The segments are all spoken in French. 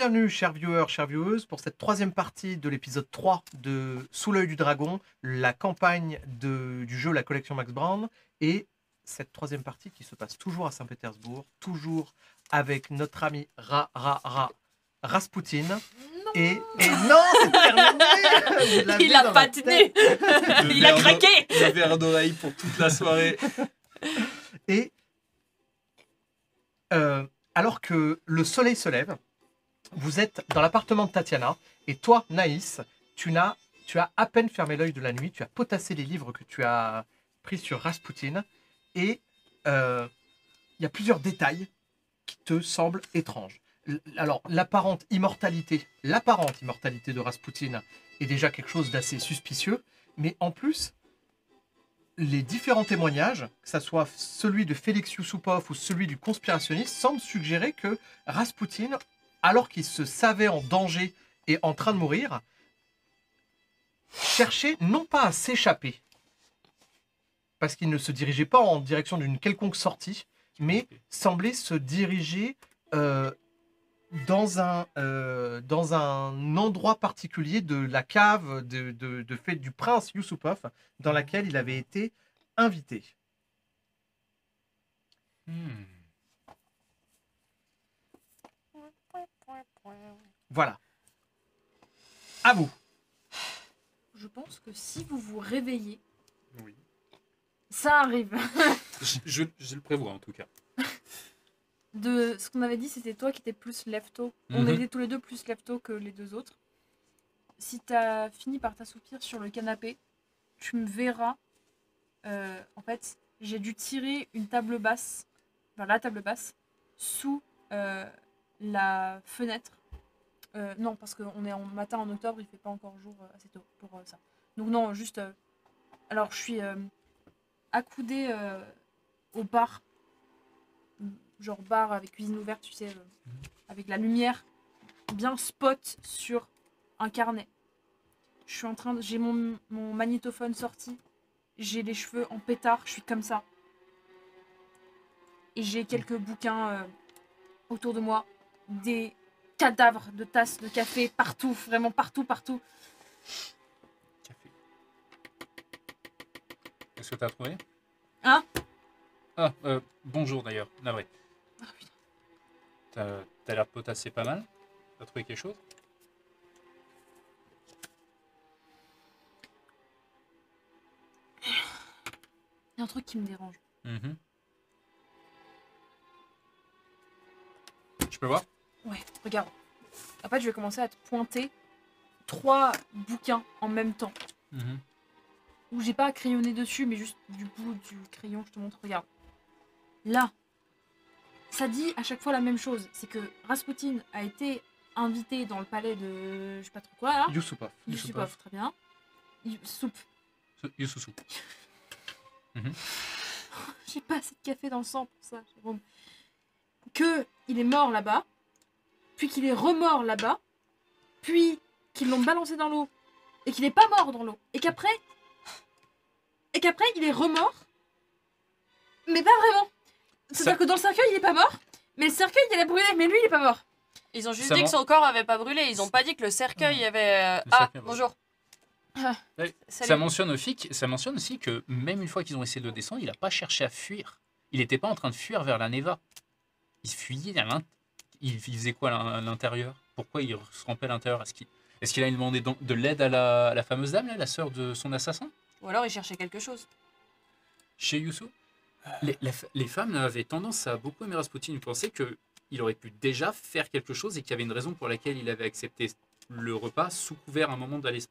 Bienvenue, chers viewers, chères vieweuses, pour cette troisième partie de l'épisode 3 de Sous l'œil du dragon, la campagne du jeu La collection Max Brown, et cette troisième partie qui se passe toujours à Saint-Pétersbourg, toujours avec notre ami Rasputin. Non. Et non, c'est terminé. Il a pas tenu. Il a craqué. Le verre d'oreille pour toute la soirée. Et alors que le soleil se lève, vous êtes dans l'appartement de Tatiana, et toi, Naïs, tu as à peine fermé l'œil de la nuit, tu as potassé les livres que tu as pris sur Rasputin, et il y a plusieurs détails qui te semblent étranges. Alors, l'apparente immortalité de Rasputin est déjà quelque chose d'assez suspicieux, mais en plus, les différents témoignages, que ce soit celui de Félix Yusupov ou celui du conspirationniste, semblent suggérer que Rasputin, alors qu'il se savait en danger et en train de mourir, cherchait non pas à s'échapper, parce qu'il ne se dirigeait pas en direction d'une quelconque sortie, mais semblait se diriger dans un endroit particulier de la cave du prince Yusupov, dans laquelle il avait été invité. Voilà. À vous. Je pense que si vous vous réveillez, Oui. ça arrive. Je le prévois en tout cas. De ce qu'on avait dit, c'était toi qui étais plus lève-tôt. On était tous les deux plus lève-tôt que les deux autres. Si t'as fini par t'assoupir sur le canapé, tu me verras. En fait, j'ai dû tirer une table basse, enfin la table basse, sous la fenêtre. Non, parce qu'on est en matin en octobre, il fait pas encore jour assez tôt pour ça. Donc non, juste... alors, je suis accoudée au bar. Genre bar avec cuisine ouverte, tu sais, avec la lumière bien spot sur un carnet. Je suis en train de... J'ai mon magnétophone sorti. J'ai les cheveux en pétard, je suis comme ça. Et j'ai quelques bouquins autour de moi. Des cadavres de tasses de café partout, vraiment partout. Café. Qu'est-ce que t'as trouvé? Hein? Ah, bonjour d'ailleurs, navré. Ah putain. T'as l'air potassé pas mal. T'as trouvé quelque chose? Il y a un truc qui me dérange. Je peux voir? Ouais, regarde. En fait, je vais commencer à te pointer 3 bouquins en même temps. Où j'ai pas crayonné dessus, mais juste du bout du crayon, je te montre. Regarde. Là, ça dit à chaque fois la même chose. C'est que Rasputin a été invité dans le palais de... je sais pas trop quoi, là. Yusupov. Yusupov, très bien. Soupe. Yususu. J'ai pas assez de café dans le sang pour ça, Jérôme. Que il est mort là-bas, puis qu'il est remort là-bas, puis qu'ils l'ont balancé dans l'eau, et qu'il est pas mort dans l'eau, et qu'après il est remort, mais pas vraiment. C'est-à-dire que dans le cercueil il est pas mort, mais le cercueil il a brûlé, mais lui il est pas mort. Ils ont juste dit que son corps avait pas brûlé, ils ont pas dit que le cercueil avait... bonjour. Ça mentionne aussi que même une fois qu'ils ont essayé de descendre, il n'a pas cherché à fuir. Il n'était pas en train de fuir vers la Neva. Il fuyait il faisait quoi à l'intérieur? Pourquoi il se rampait à l'intérieur? Est-ce qu'il a demandé de l'aide à la fameuse dame, là, la sœur de son assassin? Ou alors il cherchait quelque chose. Chez Yusu, les femmes avaient tendance à beaucoup aimer Rasputin. Ils pensaient qu'il aurait pu déjà faire quelque chose et qu'il y avait une raison pour laquelle il avait accepté le repas sous couvert à un moment d'aller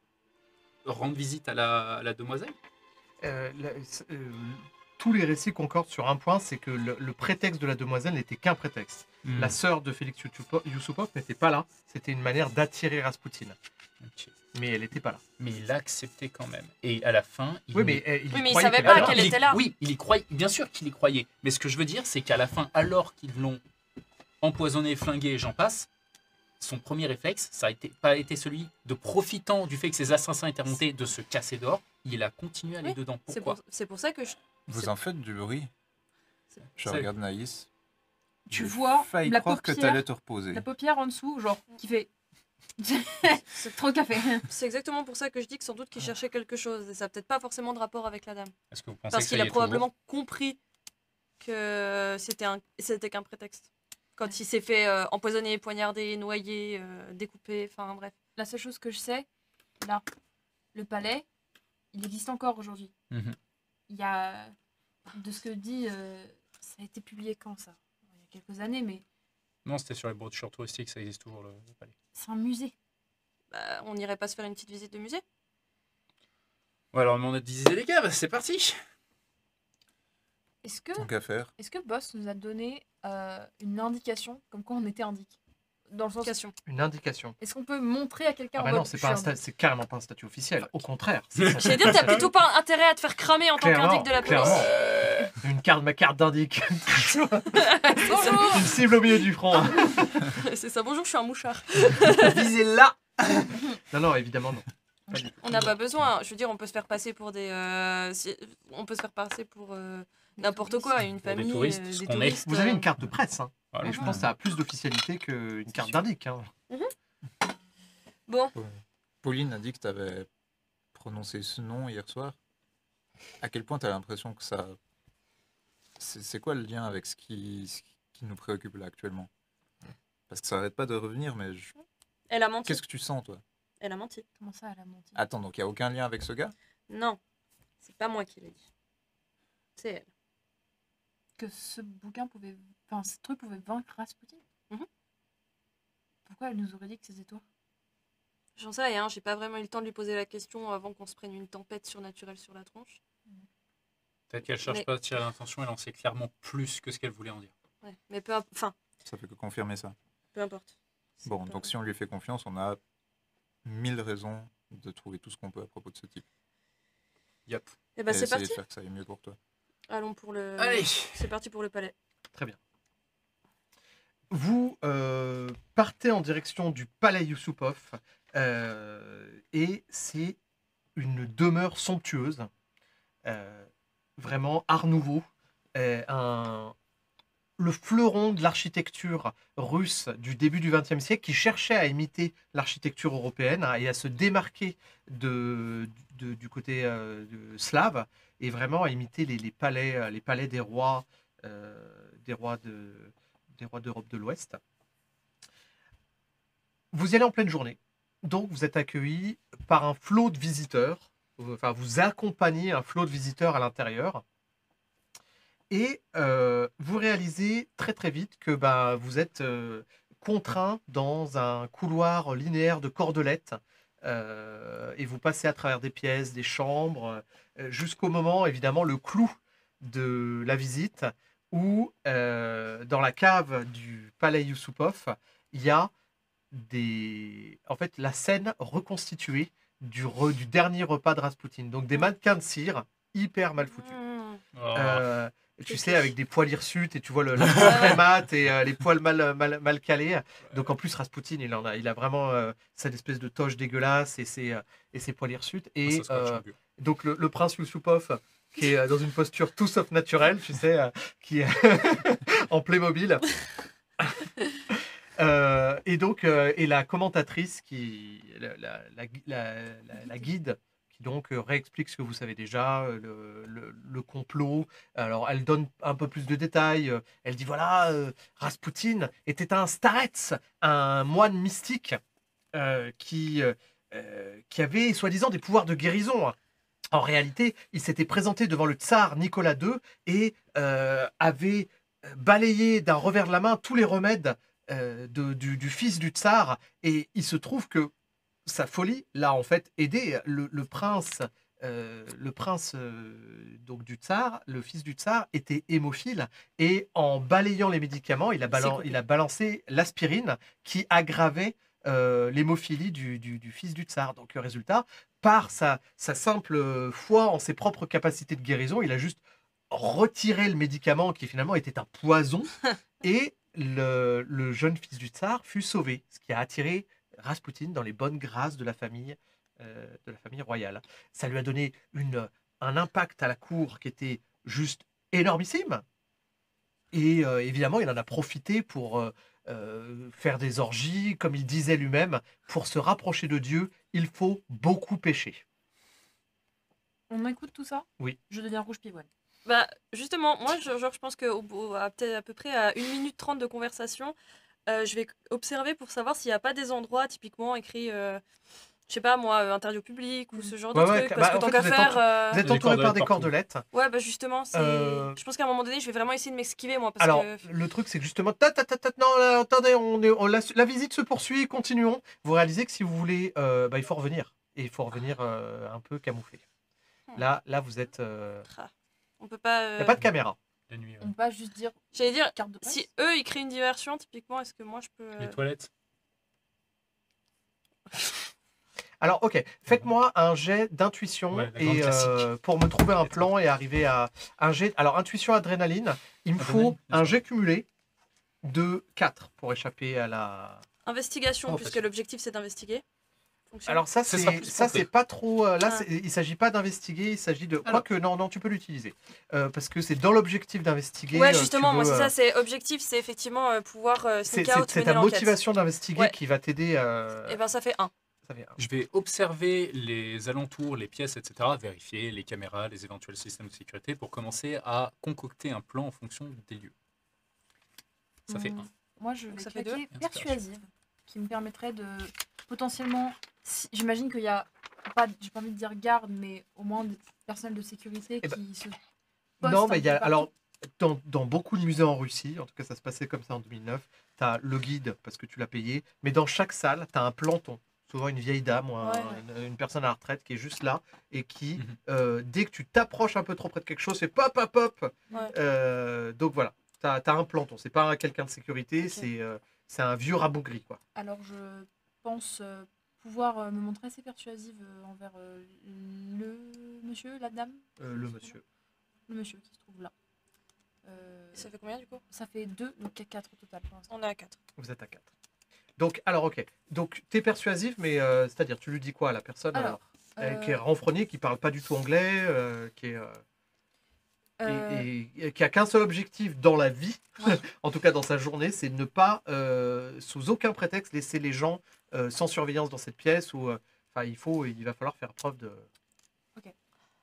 rendre visite à la demoiselle. Tous les récits concordent sur un point, c'est que le prétexte de la demoiselle n'était qu'un prétexte. La sœur de Félix Yusupov n'était pas là. C'était une manière d'attirer Rasputin. Okay. Mais elle n'était pas là. Mais il l'a accepté quand même. Et à la fin... il savait pas qu'elle était là. Oui, il y croyait. Bien sûr qu'il y croyait. Mais ce que je veux dire, c'est qu'à la fin, alors qu'ils l'ont empoisonné, flingué, j'en passe, son premier réflexe, ça n'a pas été celui de, profitant du fait que ses assassins étaient remontés, de se casser dehors. Il a continué à aller dedans. Pourquoi? C'est pour ça que je... Vous en faites du bruit. Je regarde Naïs. tu vois failli la croire que paupière, t'allais te reposer. la paupière en dessous, genre, qui fait... C'est trop café. C'est exactement pour ça que je dis que sans doute qu'il cherchait quelque chose. Et ça n'a peut-être pas forcément de rapport avec la dame. Est-ce que vous pensez Parce que ça qu'il y a est probablement compris que c'était qu'un prétexte. Quand il s'est fait empoisonner, poignarder, noyer, découper, enfin bref. La seule chose que je sais, là, le palais, il existe encore aujourd'hui. Mhm. Il y a, de ce que dit, ça a été publié quand ça? Il y a quelques années, mais Non, c'était sur les brochures touristiques, ça existe toujours le palais. c'est un musée. Bah, on n'irait pas se faire une petite visite de musée? Ouais, alors on a visité les caves, c'est parti. Est-ce que, Tant qu'à faire. Boss nous a donné une indication comme quoi on était indique? Dans le sens, Question. Une indication. est-ce qu'on peut montrer à quelqu'un Ah en bah mode, non, c'est je pas suis indique? c'est carrément pas un statut officiel. Au contraire. c'est J'allais dire, t'as plutôt pas intérêt à te faire cramer en tant qu'indique de la police. Clairement. Ma carte d'indique. Bonjour. Une cible au milieu du front. C'est ça, bonjour, je suis un mouchard. Visez là. Non, évidemment non. Pas du tout. On n'a pas besoin. Je veux dire, on peut se faire passer pour des. On peut se faire passer pour n'importe quoi, une Pour des famille, touristes, des ce qu'on est. touristes. Vous avez une carte de presse, hein. Voilà. Et je pense que ça a plus d'officialité qu'une carte d'indique. Hein. Bon, Pauline a dit que tu avais prononcé ce nom hier soir. À quel point tu as l'impression que ça... C'est quoi le lien avec ce qui nous préoccupe là actuellement? Parce que ça arrête pas de revenir, mais elle a menti. qu'est-ce que tu sens, toi? Elle a menti. Comment ça, elle a menti? Attends, donc il n'y a aucun lien avec ce gars? Non, c'est pas moi qui l'ai dit. C'est elle. Que ce bouquin pouvait, enfin, ce truc pouvait vaincre Rasputin. Mhm. Pourquoi elle nous aurait dit que c'était toi? J'en sais rien, j'ai pas vraiment eu le temps de lui poser la question avant qu'on se prenne une tempête surnaturelle sur la tronche. Peut-être qu'elle cherche Mais- pas à tirer l'intention, elle en sait clairement plus que ce qu'elle voulait en dire. Ouais, mais enfin, Ça fait que confirmer ça. peu importe. C'est Bon, pas- donc si on lui fait confiance, on a 1000 raisons de trouver tout ce qu'on peut à propos de ce type. Yep. Eh ben Et c'est essayer parti. de faire que ça aille mieux pour toi. Allons pour le. Allez. C'est parti pour le palais. Très bien. Vous partez en direction du palais Yusupov et c'est une demeure somptueuse, vraiment art nouveau, le fleuron de l'architecture russe du début du XXe siècle qui cherchait à imiter l'architecture européenne et à se démarquer du côté slave et vraiment à imiter les palais des rois d'Europe de l'Ouest. Vous y allez en pleine journée, donc vous êtes accueillis par un flot de visiteurs, enfin vous accompagnez un flot de visiteurs à l'intérieur. Et vous réalisez très très vite que vous êtes contraint dans un couloir linéaire de cordelettes et vous passez à travers des pièces, des chambres, jusqu'au moment, évidemment, le clou de la visite où dans la cave du palais Yusupov, il y a en fait, la scène reconstituée du dernier repas de Rasputin. Donc des mannequins de cire hyper mal foutus. Oh. Tu sais, avec des poils hirsutes et tu vois la peau très mate et les poils mal calés. Donc en plus, Rasputin, il a vraiment cette espèce de toge dégueulasse et ses poils hirsutes. Et Ça se scotche un peu. donc le prince Yusupov, qui est dans une posture tout sauf naturelle, tu sais, qui est en Playmobil. Et donc, et la commentatrice, la guide, qui donc réexplique ce que vous savez déjà, le complot. Alors, elle donne un peu plus de détails. Elle dit voilà, Rasputin était un starets, un moine mystique qui avait soi-disant des pouvoirs de guérison. En réalité, il s'était présenté devant le tsar Nicolas II et avait balayé d'un revers de la main tous les remèdes du fils du tsar. Et il se trouve que sa folie l'a en fait aidé. Le prince donc du tsar, le fils du tsar, était hémophile et en balayant les médicaments, il a balancé l'aspirine qui aggravait l'hémophilie du fils du tsar. Donc résultat, par sa simple foi en ses propres capacités de guérison, il a juste retiré le médicament qui finalement était un poison et le jeune fils du tsar fut sauvé, ce qui a attiré Rasputin dans les bonnes grâces de la famille royale. Ça lui a donné un impact à la cour qui était juste énormissime. Et évidemment, il en a profité pour faire des orgies, comme il disait lui-même, pour se rapprocher de Dieu, il faut beaucoup pécher. On écoute tout ça? Oui. Je deviens rouge pivoine. Bah, justement, moi, je pense qu'à peut-être à peu près à 1 minute 30 de conversation, je vais observer pour savoir s'il n'y a pas des endroits typiquement écrits, je sais pas moi, interview public ou ce genre de truc. Parce que en tant fait, qu'à vous êtes faire. Vous êtes Des entouré par des cordelettes cordelettes. Ouais, bah justement, c'est. Euh, Je pense qu'à un moment donné, je vais vraiment essayer de m'esquiver, moi. Parce Alors, que. le truc, c'est que justement, non, là, attendez, la visite se poursuit, continuons. Vous réalisez que si vous voulez, il faut revenir. Et il faut revenir un peu camouflé. Là, vous êtes... On peut pas. Il n'y a pas de caméra. La nuit, ouais. On peut pas juste dire J'allais dire, carte de presse. si eux, ils créent une diversion, typiquement, est-ce que moi, je peux. Les toilettes. Alors, ok, faites-moi un jet d'intuition Ouais, la grande classique. pour me trouver un plan et arriver à un jet. Alors, intuition, adrénaline, il me Adrénaline, faut un jet cumulé de 4 pour échapper à la... Investigation, Oh, puisque facile. l'objectif, c'est d'investiguer. Fonctionne. Alors ça, Ce sera plus c'est complet. pas trop... là, Ah. il ne s'agit pas d'investiguer, il s'agit de... Alors. Quoique, non, tu peux l'utiliser. Parce que c'est dans l'objectif d'investiguer. Ouais, tu justement, moi, veux, c'est ça, c'est objectif, c'est effectivement pouvoir c'est sneak out, c'est mener ta l'enquête. motivation d'investiguer Ouais. qui va t'aider. Et ben, ça fait 1. Ça fait un. Je vais observer les alentours, les pièces, etc. Vérifier les caméras, les éventuels systèmes de sécurité pour commencer à concocter un plan en fonction des lieux. Ça fait 1. Moi, je vais ça fait claquer 2. persuasive, qui me permettrait de potentiellement. J'imagine qu'il y a pas, j'ai pas envie de dire garde, mais au moins des personnels de sécurité Eh ben, qui se. Non, postent mais un il y a... peu Alors, dans beaucoup de musées en Russie, en tout cas ça se passait comme ça en 2009, tu as le guide parce que tu l'as payé, mais dans chaque salle, tu as un planton. Souvent une vieille dame ou une personne à la retraite qui est juste là et qui, dès que tu t'approches un peu trop près de quelque chose, fait pop, pop, pop. Ouais. Donc voilà, tu as un planton. C'est pas quelqu'un de sécurité, Ok. c'est un vieux rabougri, quoi. Alors, je pense pouvoir me montrer assez persuasive envers le monsieur, la dame. Le monsieur. Le monsieur qui se trouve là. Ça fait combien, du coup? Ça fait 2, donc il y a 4 au total pour l'instant. On est à 4. Vous êtes à 4. Donc, alors, ok. Donc, tu es persuasif, mais c'est-à-dire, tu lui dis quoi à la personne Alors, qui est renfrognée, qui parle pas du tout anglais, qui est... et qui a qu'un seul objectif dans la vie, Ouais. en tout cas dans sa journée, c'est de ne pas, sous aucun prétexte, laisser les gens sans surveillance dans cette pièce. Où, il va falloir faire preuve de...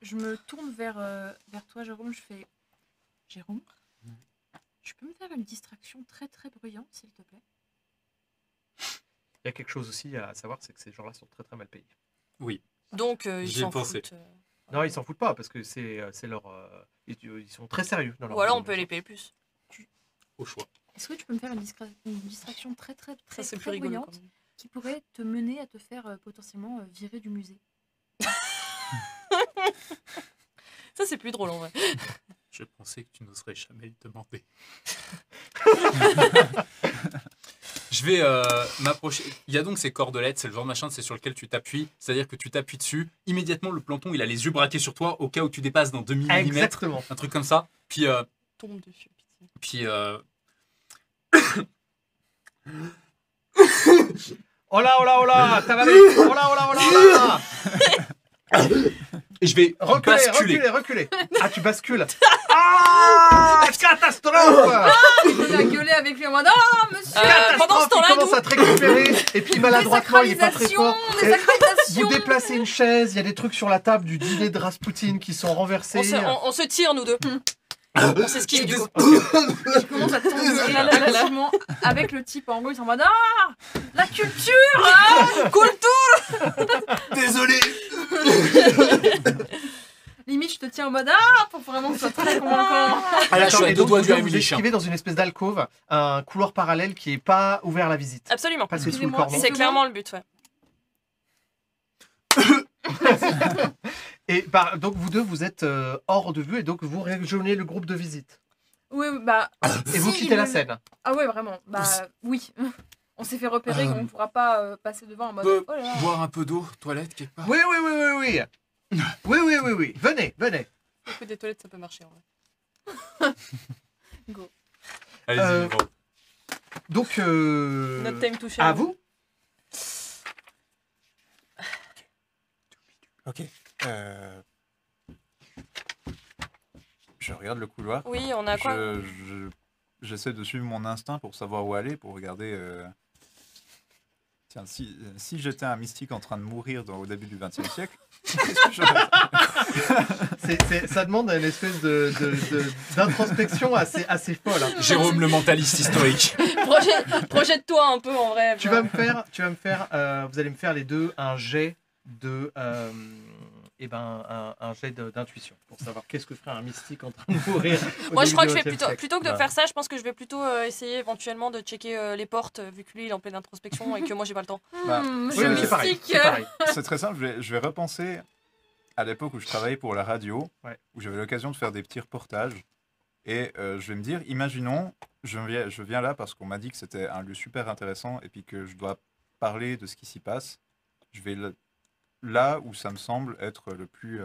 je me tourne vers toi, Jérôme. Je fais Jérôme, tu peux me faire une distraction très très bruyante, s'il te plaît? Il y a quelque chose aussi à savoir, c'est que ces gens-là sont très très mal payés. Oui. Donc, ils J'y ai s'en pensé. foutent. Non, ils s'en foutent pas parce que c'est leur... ils sont très sérieux dans leur Ou alors, on boulot. peut les payer plus. Au choix. Est-ce que tu peux me faire une distraction très très Ça, très, c'est très plus rigolo, bruyante quand même. qui pourrait te mener à te faire potentiellement virer du musée? Ça, c'est plus drôle, en vrai. Je pensais que tu n'oserais jamais le demander. Je vais m'approcher. Il y a donc ces cordelettes, c'est le genre de machin, c'est sur lequel tu t'appuies. C'est-à-dire que tu t'appuies dessus. Immédiatement, le planton, il a les yeux braqués sur toi au cas où tu dépasses dans 2 mm. Exactement. Un truc comme ça. Puis, Tombe dessus, pitié. Oh là, ça va vite. Oh là. et je vais basculer. Reculer. Ah, tu bascules. Ah, catastrophe. Il a gueulé avec lui en mode ah monsieur! Pendant ce temps-là, il commence à te récupérer et puis maladroitement, il est pas très fort. Et Désacralisation! vous déplacez une chaise, il y a des trucs sur la table du dîner de Rasputin qui sont renversés. On se tire, nous deux. On s'esquive, du coup. Je commence à t'engueuler relativement avec le type en gros, il s'en mode ah! La culture! Désolé. Limite, je te tiens en mode ah! Pour vraiment que ce soit très convaincant. Ah là, je suis à Et 2 donc, doigts vous du vous Rémunicien. esquivez dans une espèce d'alcôve, un couloir parallèle qui est pas ouvert à la visite. Absolument. Passez sous le Excusez-moi, cordon. C'est clairement le but, ouais. Et donc vous deux, vous êtes hors de vue et donc vous rejoignez le groupe de visite. Oui, bah. Et vous si, quittez il la me- scène. Ah ouais, vraiment. Bah oui. On s'est fait repérer qu'on ne pourra pas passer devant en mode oh là là. Boire un peu d'eau, toilette quelque part. Oui. Oui. Venez. Le coup des toilettes, ça peut marcher, en vrai. Go. Allez-y, bon. Donc, Notre time to share. à vous. Ok. Je regarde le couloir. Oui, on a quoi Je j'essaie de suivre mon instinct pour savoir où aller, pour regarder... Tiens, si j'étais un mystique en train de mourir au début du XXe siècle, qu'est-ce que j'aurais Ça demande une espèce d'introspection assez folle. Hein. Jérôme le mentaliste historique. Projette-toi un peu en vrai. Vous allez me faire les deux un jet de... un jet d'intuition pour savoir qu'est-ce que ferait un mystique en train de mourir. Moi, je crois que je vais plutôt que de faire ça, je pense que je vais plutôt essayer éventuellement de checker les portes, vu que lui, il est en pleine introspection et que moi, j'ai pas le temps. Oui, mais c'est pareil. C'est très simple, je vais repenser à l'époque où je travaillais pour la radio, où j'avais l'occasion de faire des petits reportages. Et je vais me dire, imaginons, je viens là parce qu'on m'a dit que c'était un lieu super intéressant et puis que je dois parler de ce qui s'y passe. Je vais là où ça me semble être le plus...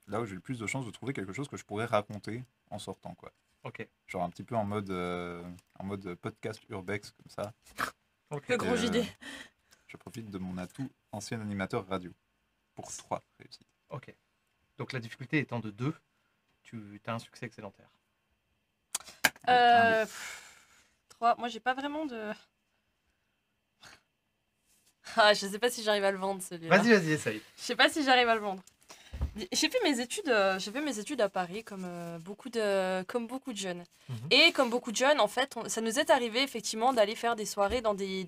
là où j'ai le plus de chances de trouver quelque chose que je pourrais raconter en sortant, quoi. Ok. Genre un petit peu en mode podcast urbex, comme ça. Le gros JD. Je profite de mon atout ancien animateur radio. Pour 3 réussites. Ok. Donc la difficulté étant de 2, tu as un succès excédentaire. 3. Moi, j'ai pas vraiment de... Ah, je sais pas si j'arrive à le vendre, celui-là. Vas-y, essaye. Je sais pas si j'arrive à le vendre. J'ai fait mes études à Paris comme beaucoup de jeunes. Et comme beaucoup de jeunes, en fait, ça nous est arrivé effectivement d'aller faire des soirées dans des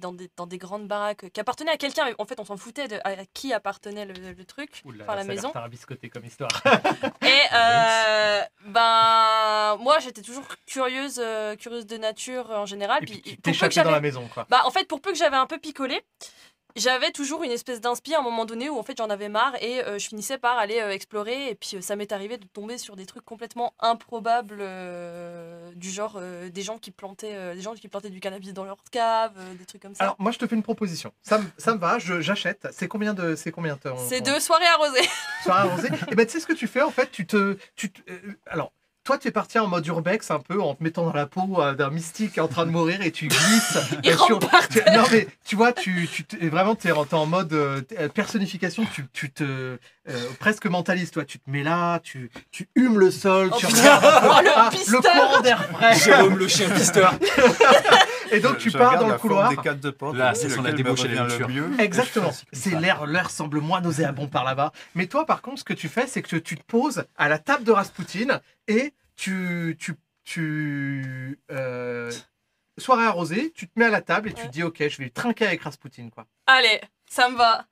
grandes baraques qui appartenaient à quelqu'un. Mais en fait, on s'en foutait à qui appartenait le truc, enfin la maison. Ça a l'air biscoté comme histoire. Et moi, j'étais toujours curieuse de nature en général. Et puis tu t'échappais dans la maison, quoi. En fait, pour peu que j'avais un peu picolé, j'avais toujours une espèce d'inspi à un moment donné où en fait j'en avais marre et je finissais par aller explorer et puis ça m'est arrivé de tomber sur des trucs complètement improbables du genre des gens qui plantaient du cannabis dans leur cave, des trucs comme ça. Alors moi je te fais une proposition. Ça me va, j'achète. C'est combien de temps? C'est 2 soirées arrosées. Soirées arrosées. Et ben tu sais ce que tu fais en fait, alors toi, tu es parti en mode urbex un peu en te mettant dans la peau d'un mystique en train de mourir et tu glisses. Non mais tu vois, vraiment t'es en mode personnification. Tu te presque mentaliste, toi. Tu te mets là, tu humes le sol, tu regardes le courant d'air frais. Jérôme le chien pisteur. Et donc tu pars dans le couloir. Des cadres de porte, là, c'est son débauché le mieux. Exactement. C'est l'air semble moins nauséabond par là-bas. Mais toi, par contre, ce que tu fais, c'est que tu te poses à la table de Raspoutine et soirée arrosée, tu te mets à la table et tu te dis ok, je vais trinquer avec Raspoutine, quoi. Allez, ça me va.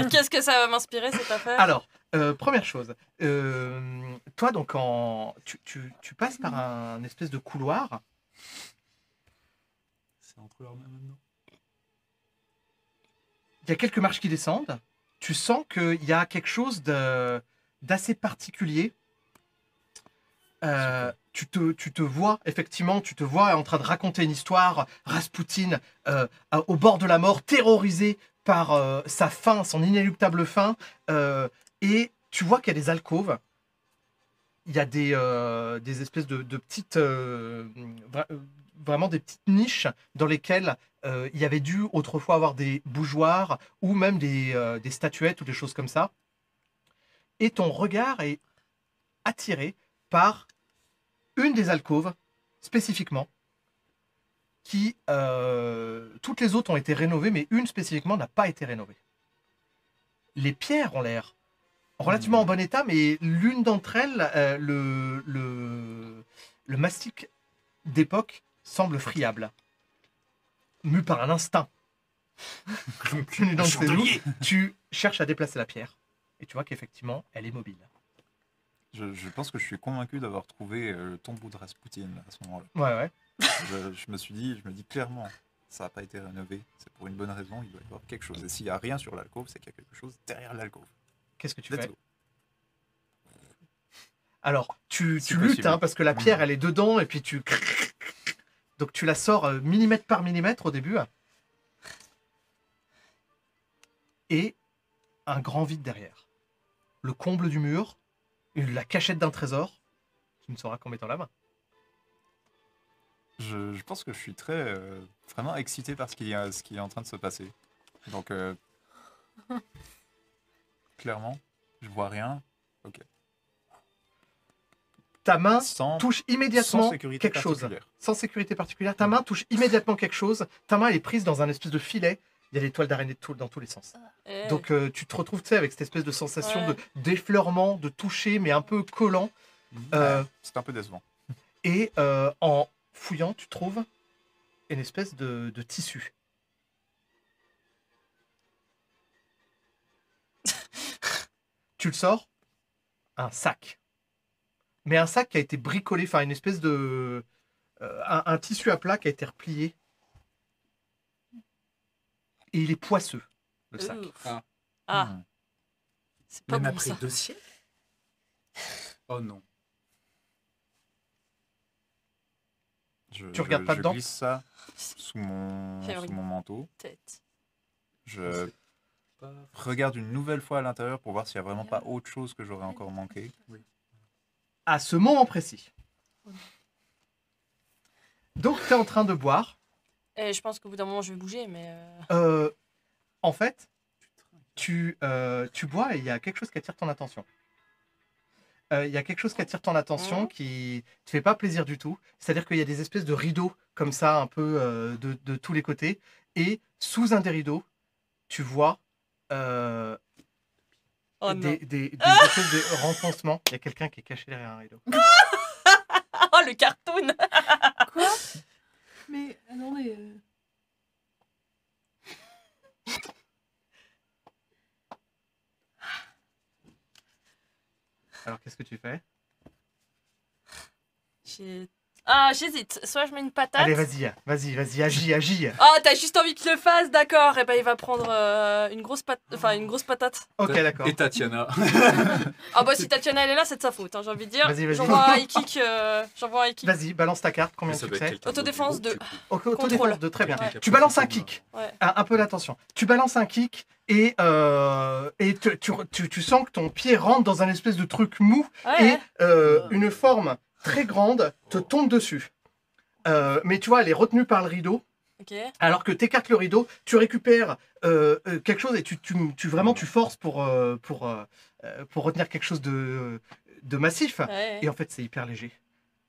Qu'est-ce que ça va m'inspirer cette affaire? Alors, première chose, toi donc tu passes par un espèce de couloir. C'est entre leurs mains maintenant. Il y a quelques marches qui descendent. Tu sens qu'il y a quelque chose d'assez particulier. Tu te vois en train de raconter une histoire, Raspoutine au bord de la mort, terrorisé par sa faim, son inéluctable faim, et tu vois qu'il y a des alcôves, il y a des espèces de petites, vraiment des petites niches dans lesquelles il y avait dû autrefois avoir des bougeoirs ou même des statuettes ou des choses comme ça, et ton regard est attiré par une des alcôves, spécifiquement, qui... toutes les autres ont été rénovées, mais une spécifiquement n'a pas été rénovée. Les pierres ont l'air relativement en bon état, mais l'une d'entre elles, le mastic d'époque, semble friable. Mu par un instinct. Tu cherches à déplacer la pierre, et tu vois qu'effectivement, elle est mobile. Je pense que je suis convaincu d'avoir trouvé le tombeau de Raspoutine à ce moment-là. Ouais. Je me dis clairement, ça n'a pas été rénové, c'est pour une bonne raison, il doit y avoir quelque chose. Et s'il n'y a rien sur l'alcôve, c'est qu'il y a quelque chose derrière l'alcôve. Qu'est-ce que tu Let's fais? go. Alors, tu luttes, hein, parce que la pierre, elle est dedans, et puis donc tu la sors millimètre par millimètre au début. Et un grand vide derrière. Le comble du mur, la cachette d'un trésor, tu ne sauras qu'en mettant la main. Je pense que je suis vraiment excité par ce qui est en train de se passer. Donc, clairement, je vois rien. Ok. Ta main Sans, touche sans immédiatement sécurité quelque chose. particulière. Sans sécurité particulière, ta main touche immédiatement quelque chose. Ta main elle est prise dans un espèce de filet. Il y a des toiles d'araignée dans tous les sens. Eh. Donc tu te retrouves avec cette espèce de sensation Ouais. de d'effleurement, de toucher, mais un peu collant. Euh, C'est un peu décevant. Et en fouillant, tu trouves une espèce de tissu. Tu le sors, un sac. Mais un sac qui a été bricolé, enfin une espèce de... un tissu à plat qui a été replié. Et il est poisseux, le sac. Ouf. Ah, Hmm. c'est pas Même bon après ça. 2 siècles. Oh non. Tu regardes pas dedans? Je glisse ça sous mon manteau. Tête. Je regarde une nouvelle fois à l'intérieur pour voir s'il n'y a vraiment pas autre chose que j'aurais encore manqué. À ce moment précis. Donc tu es en train de boire. Et je pense qu'au bout d'un moment, je vais bouger, mais. En fait, tu bois et il y a quelque chose qui attire ton attention. Il y a quelque chose qui attire ton attention qui te fait pas plaisir du tout. C'est-à-dire qu'il y a des espèces de rideaux comme ça, un peu de tous les côtés. Et sous un des rideaux, tu vois Oh non. des espèces de renfoncements. Il y a quelqu'un qui est caché derrière un rideau. Oh, le cartoon. Quoi? Mais attendez. Alors qu'est-ce que tu fais? J'hésite. Soit je mets une patate. Allez, vas-y, agis. Ah, t'as juste envie qu'il le fasse, d'accord. Et ben il va prendre une grosse patate. Ok, d'accord. Et Tatiana. Ah bah si Tatiana elle est là, c'est de sa faute, hein, j'ai envie de dire. Vas-y. J'envoie un high kick. Vas-y, balance ta carte. Combien de Ça doit être succès? quelqu'un Autodéfense d'autre. 2. Autodéfense Contrôle. 2, très bien. Ouais. Tu balances un kick. Ouais. Un peu d'attention. Tu balances un kick et tu sens que ton pied rentre dans un espèce de truc mou Ouais. et une forme très grande te tombe dessus. Mais tu vois, elle est retenue par le rideau. Ok. Alors que tu écartes le rideau, tu récupères quelque chose et tu forces pour retenir quelque chose de massif. Ouais. Et en fait, c'est hyper léger.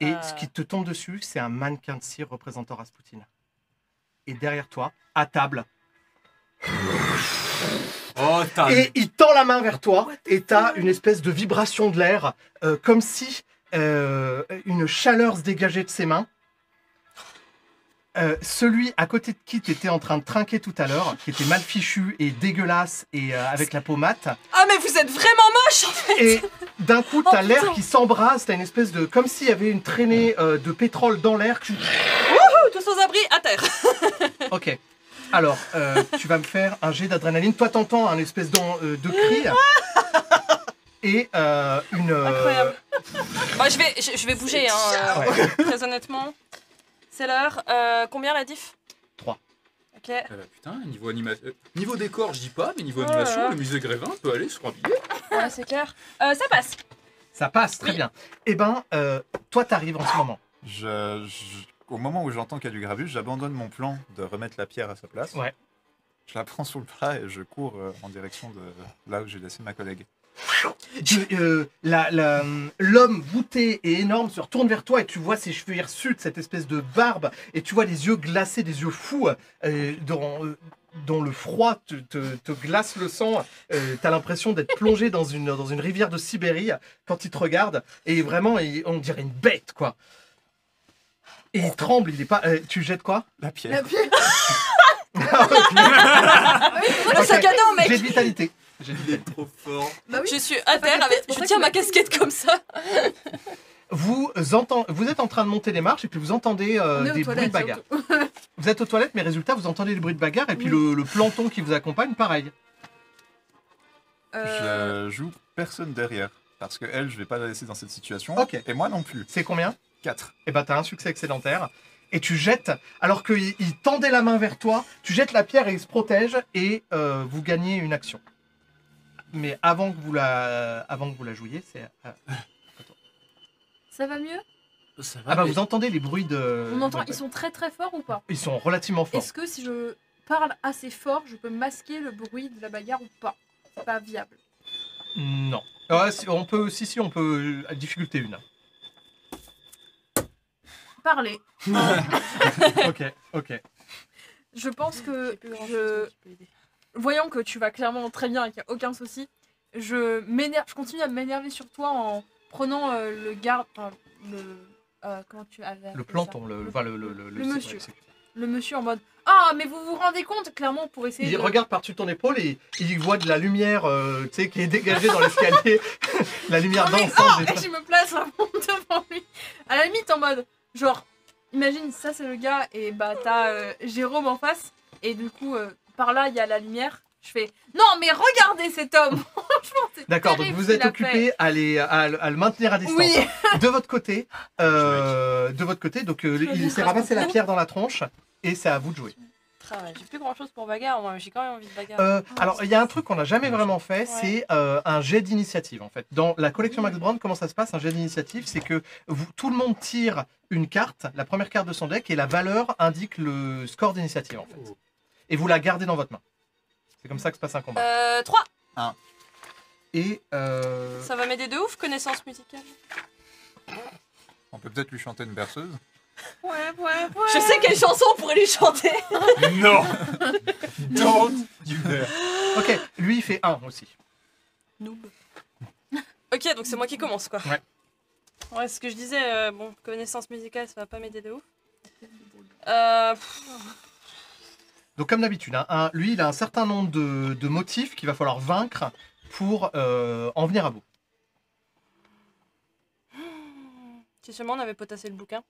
Et ce qui te tombe dessus, c'est un mannequin de cire représentant Rasputin. Et derrière toi, à table, Oh, t'as. et il tend la main vers toi et t'as une espèce de vibration de l'air, comme si une chaleur se dégageait de ses mains. Celui à côté de qui tu étais en train de trinquer tout à l'heure, qui était mal fichu et dégueulasse et avec la peau mate. Ah mais vous êtes vraiment moche en fait. Et d'un coup, t'as Oh, l'air putain. qui s'embrase, t'as une espèce de... Comme s'il y avait une traînée de pétrole dans l'air. Tous aux abris, à terre. Ok. Alors, tu vas me faire un jet d'adrénaline. Toi, t'entends un espèce de cri. Et une... Incroyable. Bah, je vais bouger, hein, Ouais. très honnêtement. C'est l'heure. Combien la diff? 3. Ok. Putain, niveau décor, je dis pas, mais niveau Oh là animation, là. le musée Grévin peut aller sur un billet. Ouais, c'est clair. Ça passe. Ça passe, très Oui. bien. Eh ben, toi, t'arrives en ce moment. Au moment où j'entends qu'il y a du gravus, j'abandonne mon plan de remettre la pierre à sa place. Ouais. Je la prends sous le bras et je cours en direction de là où j'ai laissé ma collègue. L'homme voûté et énorme se retourne vers toi et tu vois ses cheveux hirsutes, cette espèce de barbe, et tu vois les yeux glacés, des yeux fous, dont le froid te glace le sang. T'as l'impression d'être plongé dans une rivière de Sibérie quand il te regarde, et vraiment, on dirait une bête, quoi. Et il tremble, il est pas... tu jettes quoi? La pierre. Le sac à dos, mec. J'ai de vitalité. Il est trop fort. Bah oui. Je suis à terre avec. pour Je ça tiens qu'il ma m'a- casquette comme ça. Vous êtes en train de monter les marches et puis vous entendez On est aux des bruits de toilettes, bagarre. surtout. Vous êtes aux toilettes, mais résultat, vous entendez les bruits de bagarre et puis le planton qui vous accompagne, pareil. Je joue personne derrière. Parce que elle, je vais pas la laisser dans cette situation. Ok. Et moi non plus. C'est combien? 4. Eh ben, t'as un succès excédentaire. Et tu jettes, alors qu'il tendait la main vers toi, tu jettes la pierre et il se protège et vous gagnez une action. Mais avant que vous la jouiez, c'est... Ça va mieux? Ça va, Ah bah mais- vous entendez les bruits de... On entend. Ils sont très très forts ou pas? Ils sont relativement forts. Est-ce que si je parle assez fort, je peux masquer le bruit de la bagarre ou pas? C'est pas viable. Non. Ah, si, on peut... Si, on peut... Difficulté 1. parler. Ok. Je pense que, J'ai plus grand-chose, qui peut aider. voyant que tu vas clairement très bien et qu'il n'y a aucun souci, je continue à m'énerver sur toi en prenant le garde... Enfin, comment tu avais Le appelé planton, ça le monsieur. Le monsieur en mode « Ah, mais vous vous rendez compte ?» Clairement, pour essayer Il de... regarde par-dessus ton épaule et il voit de la lumière tu sais, qui est dégagée dans l'escalier. La lumière Non, mais- dansante. Et je me place devant lui. À la limite, en mode, genre, imagine, ça c'est le gars, et bah t'as Jérôme en face, et du coup, par là, il y a la lumière. Je fais, non, mais regardez cet homme. Franchement, c'est D'accord, donc terrible vous ce êtes qu'il a fait. occupé à le maintenir à distance. Oui. De votre côté, donc il s'est ramassé la pierre dans la tronche et c'est à vous de jouer. Ouais, j'ai plus grand chose pour bagarre, moi j'ai quand même envie de bagarre. Alors il y a un truc qu'on n'a jamais vraiment fait, Ouais. c'est un jet d'initiative en fait. Dans la collection Max Brown, comment ça se passe un jet d'initiative? C'est que tout le monde tire une carte, la première carte de son deck, et la valeur indique le score d'initiative en fait. Et vous la gardez dans votre main. C'est comme ça que se passe un combat. 3. Et Ça va m'aider de ouf, connaissance musicale. On peut peut-être lui chanter une berceuse. Ouais. Je sais quelle chanson on pourrait lui chanter. Non. Don't you dare. ok, lui il fait 1 aussi. Noob. Ok, donc c'est moi qui commence quoi. Ouais. Ouais, ce que je disais, bon, connaissance musicale, ça va pas m'aider de ouf. Donc comme d'habitude, lui il a un certain nombre de motifs qu'il va falloir vaincre pour en venir à bout. Si seulement on avait potassé le bouquin.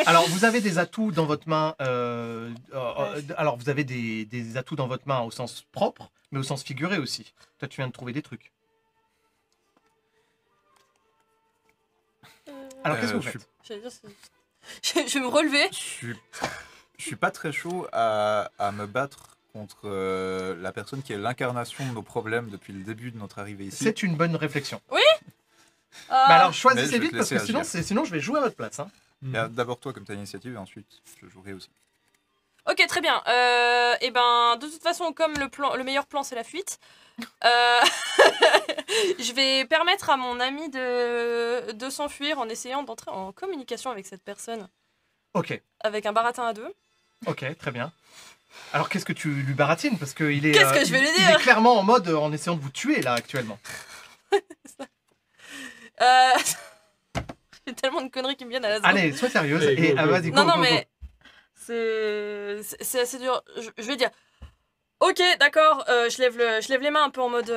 Alors vous avez des atouts dans votre main. Alors vous avez des atouts dans votre main au sens propre, mais au sens figuré aussi. Toi tu viens de trouver des trucs. Alors qu'est-ce que vous faites? J'allais dire, je vais me relever. Je suis pas très chaud à me battre contre la personne qui est l'incarnation de nos problèmes depuis le début de notre arrivée ici. C'est une bonne réflexion. Ah, Bah alors Mais choisissez je vais vite te parce que laisser agir. sinon je vais jouer à votre place. Hein. D'abord toi comme tu as l'initiative et ensuite je jouerai aussi. Ok, très bien. Et ben, de toute façon, comme le meilleur plan, c'est la fuite, je vais permettre à mon ami de s'enfuir en essayant d'entrer en communication avec cette personne, Ok, avec un baratin à deux. ok, très bien. Alors qu'est-ce que tu lui baratines parce que il est. Qu'est-ce que je vais lui Il dire est clairement en mode en essayant de vous tuer là actuellement. J'ai tellement de conneries qui me viennent à la seconde. Allez, sois sérieuse Allez, et go, go. vas-y go, Non, non, go, go. mais c'est assez dur. Je vais dire, ok, d'accord, je lève les mains un peu en mode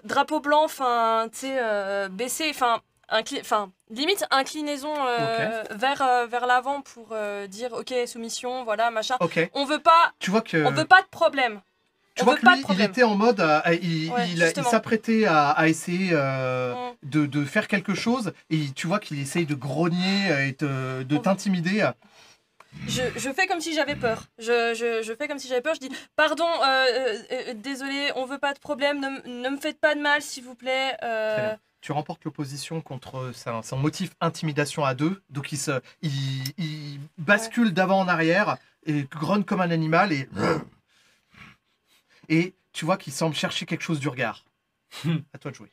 drapeau blanc, enfin, tu sais, baissé, enfin, limite inclinaison vers l'avant pour dire, ok, soumission, voilà, machin. Ok, On veut pas tu vois que. de problème. Tu On vois veut que pas lui, de il problème. était en mode, il justement. s'apprêtait à essayer Mm. de faire quelque chose, et tu vois qu'il essaye de grogner et de t'intimider. Je fais comme si j'avais peur. Je fais comme si j'avais peur. Je dis pardon, désolé, on veut pas de problème. Ne me faites pas de mal, s'il vous plaît. bien. Tu remportes l'opposition contre son motif intimidation à deux, donc il bascule d'avant en arrière et grogne comme un animal et tu vois qu'il semble chercher quelque chose du regard. À toi de jouer.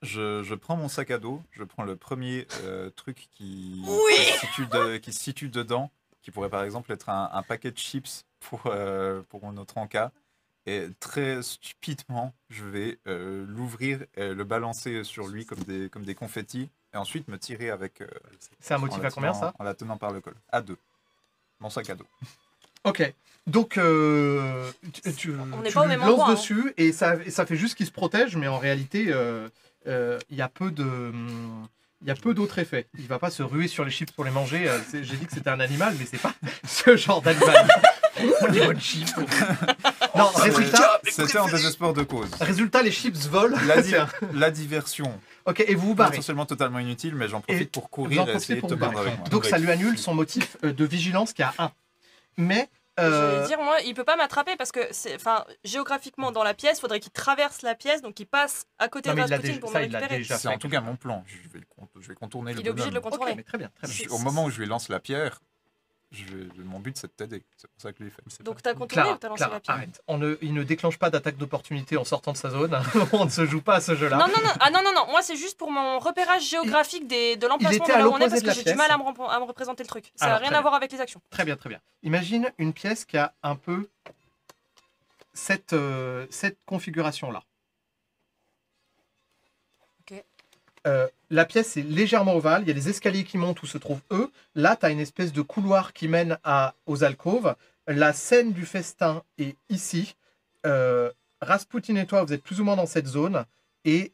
Je prends mon sac à dos, je prends le premier truc qui se situe dedans, qui pourrait par exemple être un paquet de chips pour notre encas. Et très stupidement, je vais l'ouvrir et le balancer sur lui comme des confettis. Et ensuite me tirer avec... C'est un motif à combien ça? En la tenant par le col. À 2. Mon sac à dos. Ok. Donc tu On n'est tu pas au lui même lances endroit, hein. dessus et ça fait juste qu'il se protège, mais en réalité il y a peu d'autres effets. Il va pas se ruer sur les chips pour les manger. J'ai dit que c'était un animal, mais c'est pas ce genre d'animal. Les bonnes chips. Non, C'était en désespoir de cause. résultat, les chips volent. La diversion. Ok, et vous vous barrez. Potentiellement totalement inutile, mais j'en profite pour Vous en courir et profitez essayer de pour te vous perdre barrer. avec moi. Donc ça lui annule son motif de vigilance qui a 1. Mais Je veux dire, moi, il peut pas m'attraper parce que, géographiquement dans la pièce, faudrait qu'il traverse la pièce, donc il passe à côté Non, de mais il l'a Rasputin déjà- pour me ça, il l'a récupérer. déjà. C'est en tout cas mon plan. Je vais contourner le Il est obligé de le bonhomme. ok, contourner. mais très bien, très bien. Au moment où je lui lance la pierre, Mon but, c'est de t'aider. C'est pour ça que je l'ai fait. Donc t'as contourné Clara, ou t'as lancé Clara, la pierre? arrête. Il ne déclenche pas d'attaque d'opportunité en sortant de sa zone. On ne se joue pas à ce jeu-là. Non, non, non. Ah non, non, non. Moi, c'est juste pour mon repérage géographique de l'emplacement était de à là où on est l'opposé parce de que la j'ai du pièce. mal à me représenter le truc. Ça n'a Alors, rien très à bien. voir avec les actions. Très bien, très bien. Imagine une pièce qui a un peu cette configuration-là. Ok. La pièce est légèrement ovale, il y a les escaliers qui montent où se trouvent eux. Là, tu as une espèce de couloir qui mène aux alcôves. La scène du festin est ici. Rasputin et toi, vous êtes plus ou moins dans cette zone. Et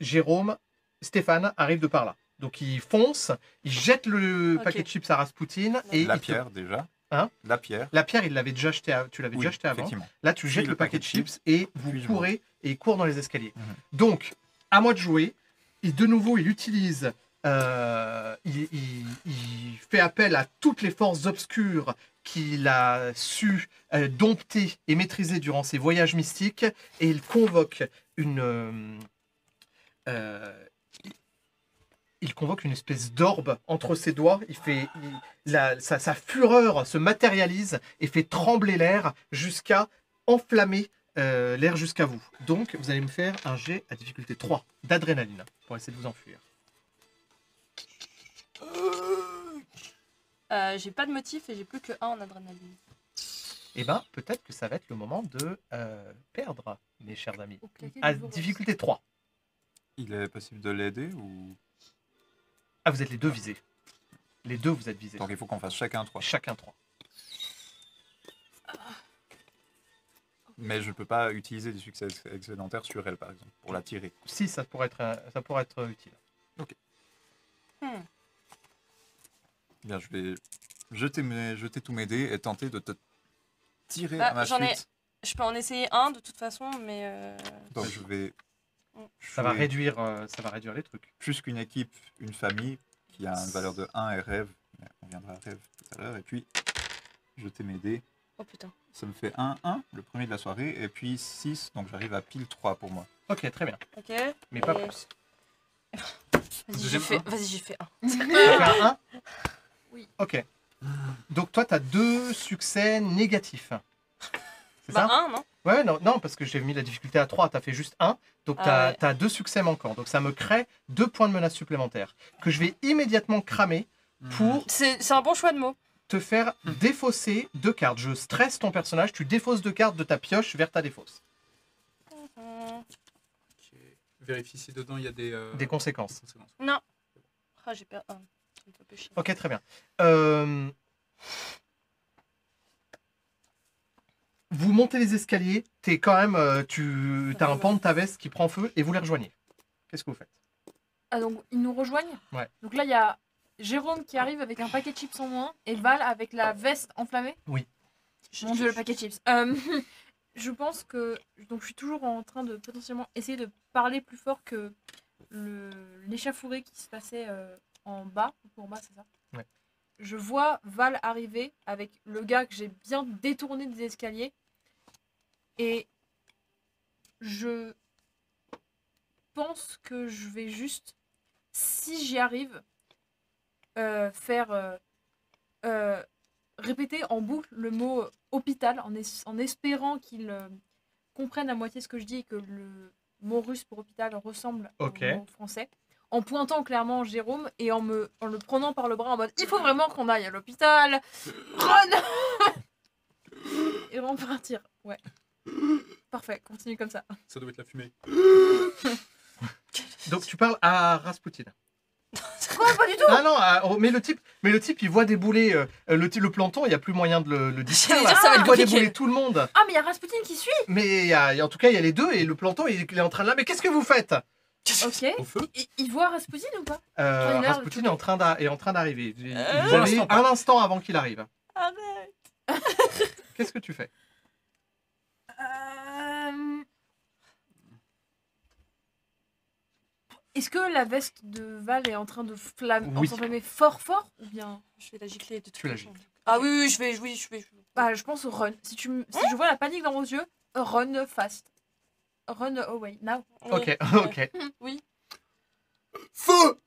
Jérôme, Stéphane arrive de par là. Donc il fonce, il jette le Ok. paquet de chips à Rasputin. Et La il te- pierre, déjà. Hein? La pierre. La pierre, il l'avait déjà acheté, tu l'avais Oui, déjà acheté avant. effectivement. Là, tu Puis jettes le paquet de chips et vous puis je courez et il court dans les escaliers. Mhm. Donc, à moi de jouer. Et de nouveau, il utilise, il fait appel à toutes les forces obscures qu'il a su dompter et maîtriser durant ses voyages mystiques. Et il convoque il convoque une espèce d'orbe entre ses doigts. Sa fureur se matérialise et fait trembler l'air jusqu'à enflammer l'air jusqu'à vous. Donc, vous allez me faire un jet à difficulté 3 d'adrénaline pour essayer de vous enfuir. J'ai pas de motif et j'ai plus que 1 en adrénaline. Eh bien, peut-être que ça va être le moment de perdre, mes chers amis. Au claquet À du bourreau. difficulté 3. Il est possible de l'aider ou... Ah, vous êtes les deux visés. Les deux, vous êtes visés. Donc il faut qu'on fasse chacun 3. Chacun 3. Mais je ne peux pas utiliser des succès excédentaires sur elle, par exemple, pour la tirer. Si, ça pourrait être utile. Bien, je vais jeter tous mes dés et tenter de te tirer Bah, à ma j'en ai- suite. Je peux en essayer un de toute façon, mais. Donc je vais... Ça va jouer réduire les trucs. plus qu'une équipe, une famille qui a une valeur de 1 et rêve. Mais on viendra à rêve tout à l'heure. Et puis, jeter mes dés. Oh putain. Ça me fait 1, le premier de la soirée. Et puis 6, donc j'arrive à pile 3 pour moi. Ok, très bien. Ok. Mais pas Et- plus. Vas-y, j'ai fait 1. Tu fais un 1 Oui. Ok. Donc toi, tu as 2 succès négatifs. C'est Bah, ça 1, non? Ouais, non, parce que j'ai mis la difficulté à 3, tu as fait juste 1. Donc tu Ah as, ouais. 2 succès manquants. Donc ça me crée 2 points de menace supplémentaires que je vais immédiatement cramer pour C'est un bon choix de mots. te faire défausser 2 cartes. Je stresse ton personnage, tu défausses 2 cartes de ta pioche vers ta défausse. Ok. Vérifie si dedans il y a Des conséquences. Non. Ah, j'ai perdu. Ça me fait un peu chier. Ok, très bien. Vous montez les escaliers, t'es quand même, tu as un pan de ta veste qui prend feu et vous les rejoignez. Qu'est-ce que vous faites? Ah, donc ils nous rejoignent. Ouais. Donc là, il y a Jérôme qui arrive avec un paquet de chips en moins et Val avec la veste enflammée. Oui. Mon dieu, le paquet de chips. Je pense que. Donc je suis toujours en train de potentiellement essayer de parler plus fort que l'échafourée qui se passait en bas. En bas, c'est ça? Ouais. Je vois Val arriver avec le gars que j'ai bien détourné des escaliers. Et je pense que je vais juste, si j'y arrive, faire répéter en boucle le mot hôpital en espérant qu'il comprenne à moitié ce que je dis et que le mot russe pour hôpital ressemble Ok. au mot français. En pointant clairement Jérôme et en le prenant par le bras en mode il faut vraiment qu'on aille à l'hôpital. Run. Et repartir. Ouais. Parfait, continue comme ça. Ça doit être la fumée. Donc tu parles à Rasputin. Quoi, pas du tout. Ah non, mais le type il voit débouler le planton, il n'y a plus moyen de le distraire. J'allais dire, ça va Il être voit compliqué. débouler tout le monde. Ah, mais il y a Rasputin qui suit. Mais en tout cas, il y a les deux et le planton il est en train de là. Mais qu'est-ce que vous faites? Ok. Au feu? Il voit Rasputin ou pas? il a l'air de Rasputin est en train d'arriver. Vous Pour avez l'instant, pas. un instant avant qu'il arrive. Arrête. Qu'est-ce que tu fais? Est-ce que la veste de Val est en train de Oui. s'enflammer fort ou bien? Je vais la gicler de toute Tu la façon. Ah oui, oui, je vais. Bah, je pense run. Si je vois la panique dans vos yeux, run fast. Run away now. Ok, ok. Oui. Feu!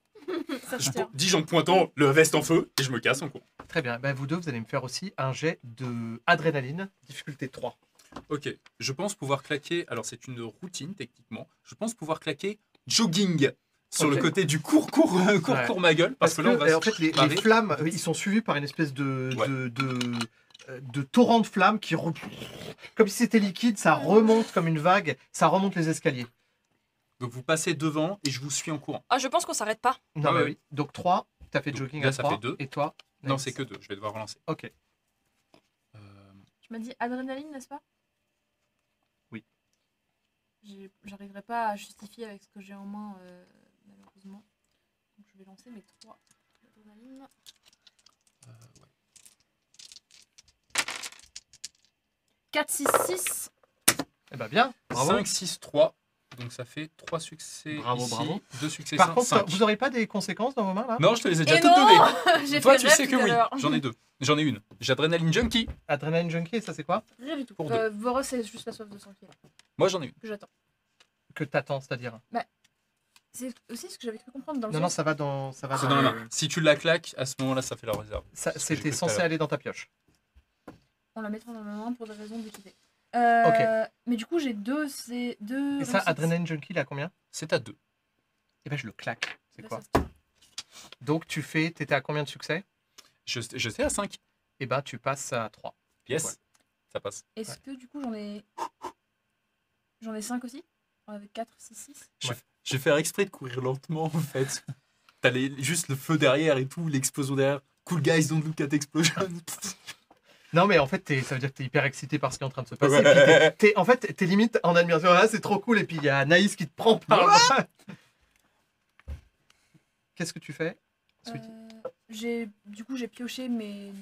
Ça se tient. Dis-je en pointant le veste en feu et je me casse en courant. Très bien. Ben, vous deux, vous allez me faire aussi un jet de adrénaline, difficulté 3. Ok, je pense pouvoir claquer. Alors, c'est une routine techniquement. Je pense pouvoir claquer jogging sur le Ok. côté du cours ma gueule. Parce que là, on va en fait, les barrer. flammes, ils sont suivis par une espèce Ouais. de torrent de flammes qui, comme si c'était liquide, ça remonte comme une vague, ça remonte les escaliers. Donc, vous passez devant et je vous suis en courant. Ah, je pense qu'on s'arrête pas. Non, Ah mais ouais. oui. Donc 3, tu as fait Donc, jogging là, à ça 3. fait 2. Et toi Non, Nice. c'est que 2. Je vais devoir relancer. Ok. Euh, Tu m'as dit adrénaline, n'est-ce pas? Oui. J'arriverai pas à justifier avec ce que j'ai en main, malheureusement. Donc je vais lancer mes 3 adrénaline. ouais. 4, 6, 6. Eh ben bien, bravo. 5, 6, 3. Donc, ça fait 3 succès Bravo, ici, bravo. 2 succès Par contre, 5. vous n'aurez pas des conséquences dans vos mains là? Non, je te les ai déjà Et toutes données. non J'ai Toi, fait tu rêve sais que tout à oui. l'heure. J'en ai 2. J'en ai une. J'ai Adrenaline Junkie. Adrenaline Junkie, ça c'est quoi? Rien du tout. Pour 2. Voros, c'est juste la soif de sang qui est là, Moi, j'en ai une. que j'attends. Que t'attends, c'est-à-dire? C'est aussi ce que j'avais cru comprendre dans le Non, non, sens- ça va dans. Ça va C'est dans dans la le- main. Si tu la claques, à ce moment-là, ça fait la réserve. ça- C'est ce que j'ai C'était cru tout à censé l'heure. aller dans ta pioche. On la mettra dans la main pour des raisons d'équité. Ok. Mais du coup, j'ai deux. Et ça, réussites. Adrenaline Junkie, il a combien? C'est à 2. Eh ben je le claque. C'est Là, quoi? ça se tient. Donc tu fais. T'étais à combien de succès? Je sais à 5. Eh ben tu passes à 3. Yes. Ouais. Ça passe. Est-ce que du coup, j'en ai. J'en ai 5 aussi? Avec 4, 6, 6. Je vais faire exprès de courir lentement, en fait. T'as juste le feu derrière et tout, l'explosion derrière. Cool guys, don't look at explosion. Non, mais en fait, ça veut dire que t'es hyper excité par ce qui est en train de se passer. Ouais. Puis en fait, t'es limite en admiration. Ah, c'est trop cool. Et puis il y a Naïs qui te prend par le bras. Qu'est-ce que tu fais? Sweetie Du coup, j'ai pioché mes.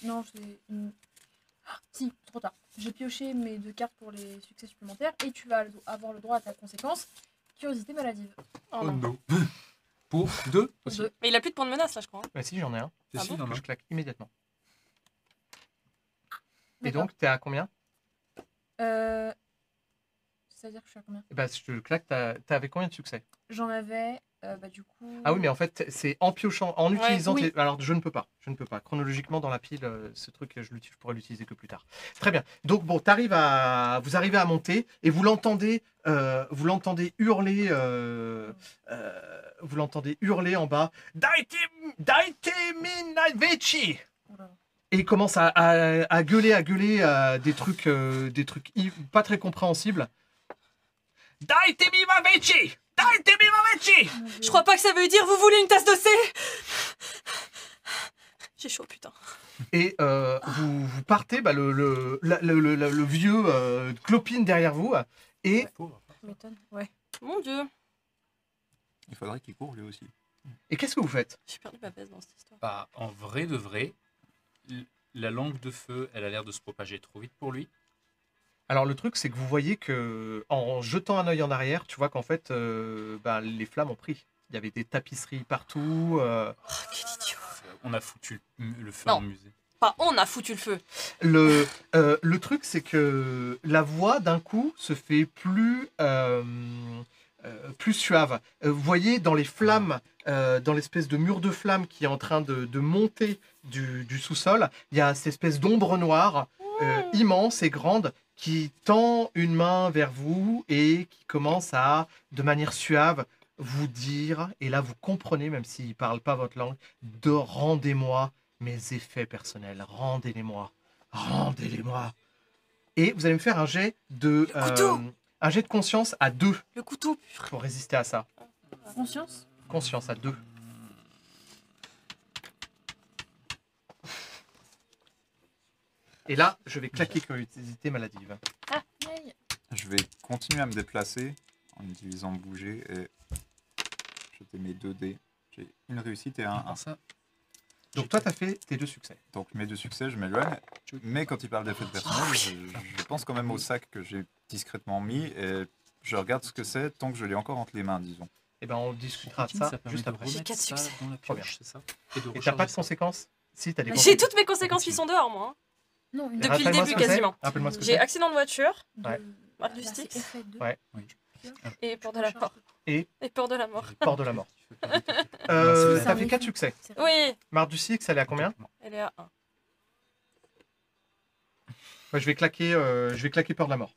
Non, c'est une. Ah, si, trop tard. J'ai pioché mes 2 cartes pour les succès supplémentaires et tu vas avoir le droit à ta conséquence. Curiosité maladive. Oh Oh non. no. Pour 2 aussi. 2. Mais il a plus de points de menace là, je crois. hein. Bah si, j'en ai un. Ah Si, bon non, Que non. je claque immédiatement. Et D'accord. donc, t'es à combien? C'est-à-dire que je suis à combien? Eh ben, je te le claque. T'avais combien de succès? J'en avais, du coup. Ah oui, mais en fait, c'est en piochant, en Ouais, utilisant. oui. Alors, je ne peux pas. Je ne peux pas. Chronologiquement, dans la pile, ce truc, je pourrais l'utiliser que plus tard. Très bien. Donc, bon, vous arrivez à monter et vous l'entendez hurler. Vous l'entendez hurler en bas. Daite minaveci. Oh là là. Et il commence à gueuler des trucs pas très compréhensibles. Daite minaveci. Daite minaveci. Mon Dieu. Je crois pas que ça veut dire vous voulez une tasse de thé. J'ai chaud, putain. Et vous partez, bah, le vieux clopine derrière vous. Et Pauvre. Tu m'étonnes. Ouais. Mon dieu. Il faudrait qu'il court lui aussi. qu'est-ce que vous faites? J'ai perdu ma veste dans cette histoire. Bah, en vrai de vrai, la langue de feu, elle a l'air de se propager trop vite pour lui. Alors le truc, c'est que vous voyez que en jetant un œil en arrière, tu vois qu'en fait, bah, les flammes ont pris. Il y avait des tapisseries partout. Oh, quel idiot. On a foutu le feu Non. en musée. Pas on a foutu le feu. Le truc, c'est que la voix, d'un coup, se fait plus suave. Vous voyez dans les flammes, dans l'espèce de mur de flammes qui est en train de monter du sous-sol, il y a cette espèce d'ombre noire immense et grande qui tend une main vers vous et qui commence à, de manière suave, vous dire, et là vous comprenez, même s'il ne parle pas votre langue, de rendez-moi mes effets personnels, rendez-les-moi, rendez-les-moi. Et vous allez me faire un jet de conscience à 2 Le couteau. pour résister à ça. Conscience? Conscience à 2. Et là, je vais claquer curiosité maladive. Ah, aïe. Je vais continuer à me déplacer en utilisant bouger et jeter mes 2 dés. J'ai une réussite et un 1. Alors ça, Donc toi, tu as fait tes 2 succès. Donc mes 2 succès, je m'éloigne. Mais quand il parle d'effet de personnel, je pense quand même au sac que j'ai discrètement mis et je regarde ce que c'est tant que je l'ai encore entre les mains, disons. Et ben on discutera de ça juste après. J'ai 4 succès. dans la Trop bien. pioche, c'est ça. Et t'as pas de conséquences? Si, t'as des J'ai conséquences. toutes mes conséquences qui sont dehors, moi. hein. Non, une Depuis le Rappelle-moi début, ce que c'est. quasiment. Rappelle-moi ce que J'ai c'est. accident de voiture, Ouais. marque du Là, c'est Styx effet de- Ouais. et peur de la mort. Et peur de la mort. Port de la mort. C'est T'as un fait 4 effet. succès. C'est vrai. Oui. Marc du Six, elle est à combien? Elle Elle est à 1. Ouais, je vais claquer peur de la mort.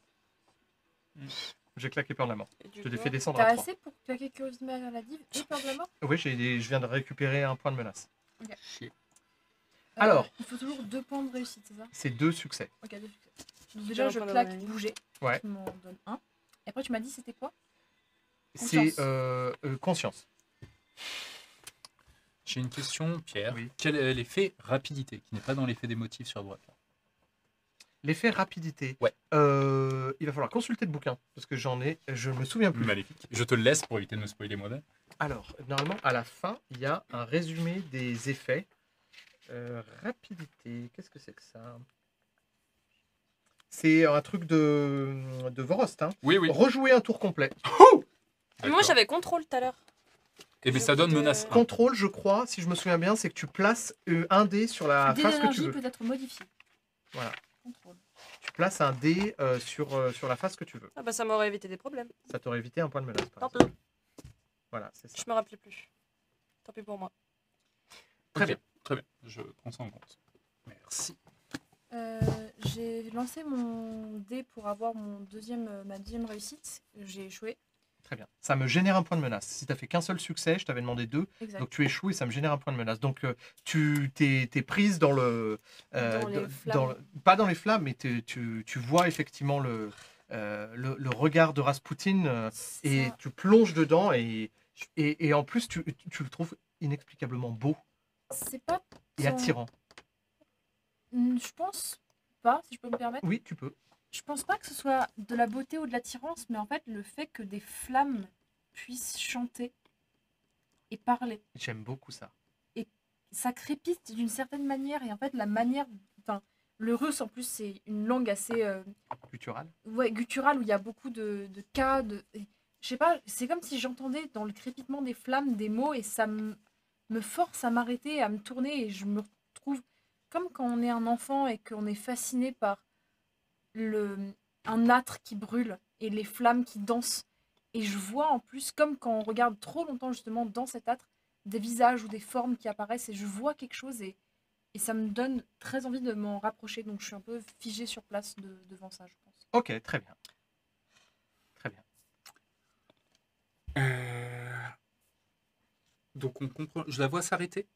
J'ai claqué peur de la mort. Et du Je l'ai coup, fait descendre T'as à 3. assez pour claquer curiosité maladive et peur de la mort? Oui, je viens de récupérer un point de menace. Chier. Alors. Il faut toujours 2 points de réussite, c'est ça? C'est 2 succès. Ok, 2 succès. Donc déjà, je un point claque d'adrénaline. bouger. Ouais. Tu m'en donnes 1. Et après, tu m'as dit c'était quoi? C'est conscience. J'ai une question, Pierre. Oui. Quel est l'effet rapidité qui n'est pas dans l'effet des motifs sur droite là? L'effet rapidité. Ouais. Il va falloir consulter le bouquin parce que je me souviens plus. Maléfique. Je te le laisse pour éviter de me spoiler moi-même. Alors, normalement, à la fin, il y a un résumé des effets. Rapidité, qu'est-ce que c'est que ça? C'est un truc de Vorost. Hein. Oui, oui. Rejouer un tour complet. Mais moi, j'avais contrôle tout à l'heure. Et bien ça donne menace 1. Contrôle, je crois, si je me souviens bien, c'est que tu places un dé sur la Dé face que tu d'énergie veux. peut être modifié. Voilà. Contrôle. Tu places un dé sur la face que tu veux. Ah bah ça m'aurait évité des problèmes. Ça t'aurait évité un point de menace. par Tant exemple. pis, Voilà, c'est ça. je me rappelais plus. Tant pis pour moi. Très Ok, bien. Très bien, je prends ça en compte. Merci. J'ai lancé mon dé pour avoir ma deuxième réussite. J'ai échoué. Très bien. Ça me génère un point de menace. Si tu n'as fait qu'un seul succès, je t'avais demandé 2. Exact. Donc tu échoues et ça me génère un point de menace. Donc tu t'es prise dans le... Dans les flammes. pas dans les flammes, mais tu vois effectivement le regard de Rasputin et Ça- tu plonges dedans et en plus tu le trouves inexplicablement beau C'est pas. et tant- attirant. Je pense pas, si je peux me permettre. Oui, tu peux. Je pense pas que ce soit de la beauté ou de l'attirance, mais en fait le fait que des flammes puissent chanter et parler. J'aime beaucoup ça. Ça crépite d'une certaine manière et en fait la manière. Enfin, le russe en plus c'est une langue assez Guttural. ouais, gutturale où il y a beaucoup de cas. Je sais pas, c'est comme si j'entendais dans le crépitement des flammes des mots et ça me force à m'arrêter, à me tourner et je me retrouve comme quand on est un enfant et qu'on est fasciné par un âtre qui brûle et les flammes qui dansent. Et je vois en plus, comme quand on regarde trop longtemps justement dans cet âtre, des visages ou des formes qui apparaissent et je vois quelque chose et ça me donne très envie de m'en rapprocher. Donc je suis un peu figée sur place devant ça, je pense. Ok, très bien. Très bien. Donc on comprend. Je la vois s'arrêter.